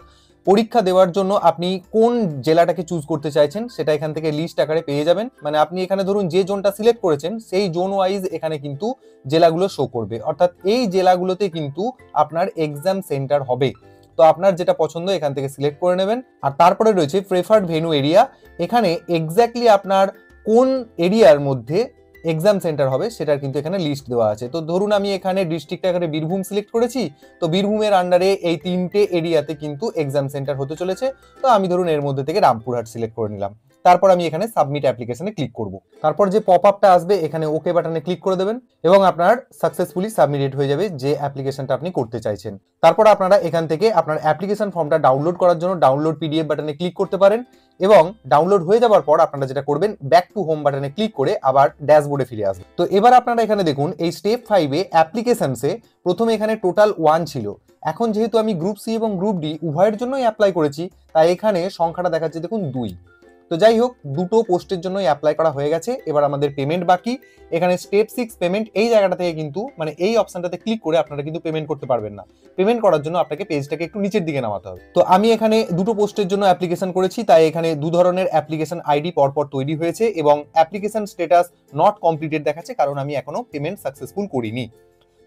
পরীক্ষা দেওয়ার জন্য আপনি কোন জেলাটাকে চুজ করতে চাইছেন সেটা এখান থেকে লিস্ট আকারে পেয়ে যাবেন। মানে আপনি এখানে ধরুন যে জোনটা সিলেক্ট করেছেন সেই জোন ওয়াইজ এখানে কিন্তু জেলাগুলো শো করবে, অর্থাৎ এই জেলাগুলোতে কিন্তু আপনার এক্সাম সেন্টার হবে। তো আপনার যেটা পছন্দ এখান থেকে সিলেক্ট করে নেবেন। আর তারপরে রয়েছে প্রেফার্ড ভেন্যু এরিয়া, এখানে এক্স্যাক্টলি আপনার কোন এরিয়ার মধ্যে এক্সাম সেন্টার হবে সেটার কিন্তু এখানে লিস্ট দেওয়া আছে। তো ধরুন আমি এখানে ডিস্ট্রিক্ট আকারে বীরভূম সিলেক্ট করেছি, তো বীরভূমের আন্ডারে এই 3টে এরিয়াতে কিন্তু এক্সাম সেন্টার হতে চলেছে। তো আমি ধরুন এর মধ্যে থেকে রামপুরহাট সিলেক্ট করে নিলাম। তারপর আমি এখানে সাবমিট অ্যাপ্লিকেশনে ক্লিক করব। তারপর যে পপ আপটা আসবে এখানে ওকে বাটনে ক্লিক করে দেবেন, এবং আপনার সাকসেসফুলি সাবমিটেড হয়ে যাবে যে অ্যাপ্লিকেশনটা আপনি করতে চাইছেন। তারপর আপনারা এখান থেকে আপনার অ্যাপ্লিকেশন ফর্মটা ডাউনলোড করার জন্য ডাউনলোড পিডিএফ বাটনে ক্লিক করতে পারেন, এবং ডাউনলোড হয়ে যাওয়ার পর আপনারা যেটা করবেন ব্যাক টু হোম বাটনে ক্লিক করে আবার ড্যাশবোর্ডে ফিরে আসবেন। তো এবার আপনারা এখানে দেখুন এই স্টেপ 5-এ অ্যাপ্লিকেশনসে প্রথমে এখানে টোটাল 1 ছিল, এখন যেহেতু আমি গ্রুপ সি এবং গ্রুপ ডি উভয়ের জন্যই অ্যাপ্লাই করেছি তাই এখানে সংখ্যাটা দেখাচ্ছে দেখুন 2। তো যাই হোক, দুটো পোস্টের জন্যই অ্যাপ্লাই করা হয়ে গেছে। এবার আমাদের পেমেন্ট বাকি। এখানে স্টেপ 6 পেমেন্ট, এই জায়গাটা থেকে কিন্তু মানে এই অপশনটাতে ক্লিক করে আপনারা কিন্তু পেমেন্ট করতে পারবেন না। পেমেন্ট করার জন্য আপনাকে পেজটাকে একটু নিচের দিকে নামাতে হবে। তো আমি এখানে দুটো পোস্টের জন্য অ্যাপ্লিকেশন করেছি, তাই এখানে দু ধরনের অ্যাপ্লিকেশন আইডি পরপর তৈরি হয়েছে এবং অ্যাপ্লিকেশন স্ট্যাটাস নট কমপ্লিটেড দেখাচ্ছে, কারণ আমি এখনো পেমেন্ট সাকসেসফুল করিনি।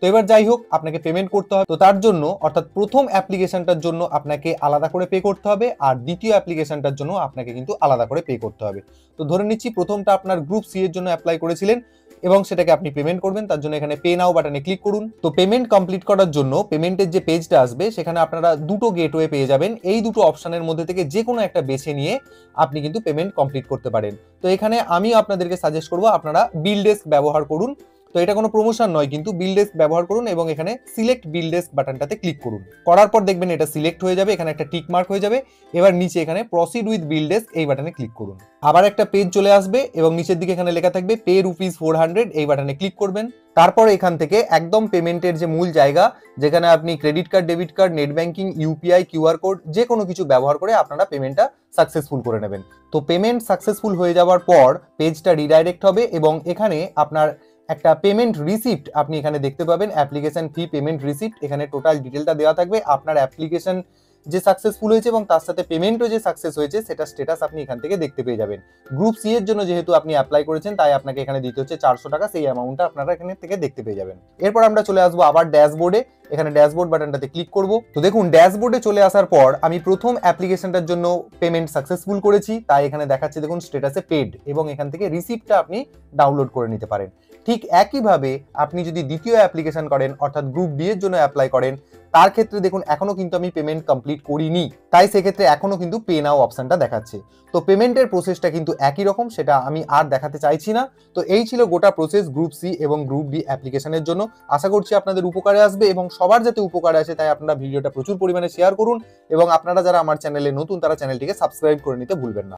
তো এবার যাই হোক, আপনাকে পেমেন্ট করতে হবে। তো তার জন্য অর্থাৎ প্রথম অ্যাপ্লিকেশনটার জন্য আপনাকে আলাদা করে পে করতে হবে, আর দ্বিতীয় অ্যাপ্লিকেশনটার জন্য আপনাকে কিন্তু আলাদা করে পে করতে হবে। তো ধরে নিচ্ছি প্রথমটা আপনার গ্রুপ সি এর জন্য অ্যাপ্লাই করেছিলেন এবং সেটাকে আপনি পেমেন্ট করবেন, তার জন্য এখানে পে নাও বাটনে ক্লিক করুন। তো পেমেন্ট কমপ্লিট করার জন্য পেমেন্টের যে পেজটা আসবে সেখানে আপনারা দুটো গেটওয়ে পেয়ে যাবেন। এই দুটো অপশনের মধ্যে থেকে যে কোনো একটা বেছে নিয়ে আপনি কিন্তু পেমেন্ট কমপ্লিট করতে পারেন। তো এখানে আমি আপনাদেরকে সাজেস্ট করবো আপনারা বিল ডেস্ক ব্যবহার করুন। তো এটা কোনো প্রমোশন নয়, কিন্তু বিল ডেস্ক ব্যবহার করুন এবং এখানে সিলেক্ট বিল ডেস্ক বাটনটাতে ক্লিক করুন। করার পর দেখবেন এটা সিলেক্ট হয়ে যাবে, এখানে একটা টিক মার্ক হয়ে যাবে। এবার নিচে এখানে প্রসিড উইথ বিল ডেস্ক এই বাটনে ক্লিক করুন। আবার একটা পেজ চলে আসবে এবং নিচের দিকে এখানে লেখা থাকবে পে ₹400, এই বাটনে ক্লিক করবেন। তারপর এখান থেকে একদম পেমেন্টের যে মূল জায়গা, যেখানে আপনি credit card, debit card, net banking, UPI, QR code যে কোনো কিছু ব্যবহার করে আপনারা পেমেন্টটা সাকসেসফুল করে নেবেন। তো পেমেন্ট সাকসেসফুল হয়ে যাওয়ার পর পেজটা রিডাইরেক্ট হবে এবং এখানে আপনার একটা পেমেন্ট রিসিপ্ট আপনি এখানে দেখতে পাবেন, অ্যাপ্লিকেশন ফি পেমেন্ট রিসিপ্ট। এখানে টোটাল ডিটেলটা দেওয়া থাকবে, আপনার অ্যাপ্লিকেশন যে সাকসেসফুল হয়েছে এবং তার সাথে পেমেন্টও যে সাকসেস হয়েছে সেটা স্ট্যাটাস আপনি এখান থেকে দেখতে পেয়ে যাবেন। গ্রুপ সি এর জন্য যেহেতু আপনি অ্যাপ্লাই করেছেন, তাই আপনাকে এখানে দিতে হচ্ছে 400 টাকা, সেই অ্যামাউন্টটা আপনারা এখানে থেকে দেখতে পেয়ে যাবেন। এরপর আমরা চলে আসবো আবার ড্যাশবোর্ডে, এখানে ড্যাশবোর্ড বাটনটাতে ক্লিক করব। তো দেখুন ড্যাশবোর্ডে চলে আসার পর আমি প্রথম অ্যাপ্লিকেশনটার জন্য পেমেন্ট সাকসেসফুল করেছি, তাই এখানে দেখাচ্ছে দেখুন স্ট্যাটাসে পেড এবং এখান থেকে রিসিপ্টটা আপনি ডাউনলোড করে নিতে পারেন। ঠিক একইভাবে আপনি যদি দ্বিতীয় অ্যাপ্লিকেশন করেন অর্থাৎ গ্রুপ বি এর জন্য অ্যাপ্লাই করেন, তার ক্ষেত্রে দেখুন এখনো কিন্তু আমি পেমেন্ট কমপ্লিট করিনি, তাই সেক্ষেত্রে এখনো কিন্তু পে নাও অপশনটা দেখাচ্ছে। তো পেমেন্টের প্রসেসটা কিন্তু একই রকম, সেটা আমি আর দেখাতে চাইছি না। তো এই ছিল গোটা প্রসেস গ্রুপ সি এবং গ্রুপ বি অ্যাপ্লিকেশনের জন্য। আশা করছি আপনাদের উপকারে আসবে এবং সবার যাতে উপকারে আসে তাই আপনারা ভিডিওটা প্রচুর পরিমাণে শেয়ার করুন এবং আপনারা যারা আমার চ্যানেলে নতুন তারা চ্যানেলটিকে সাবস্ক্রাইব করে নিতে ভুলবেন না।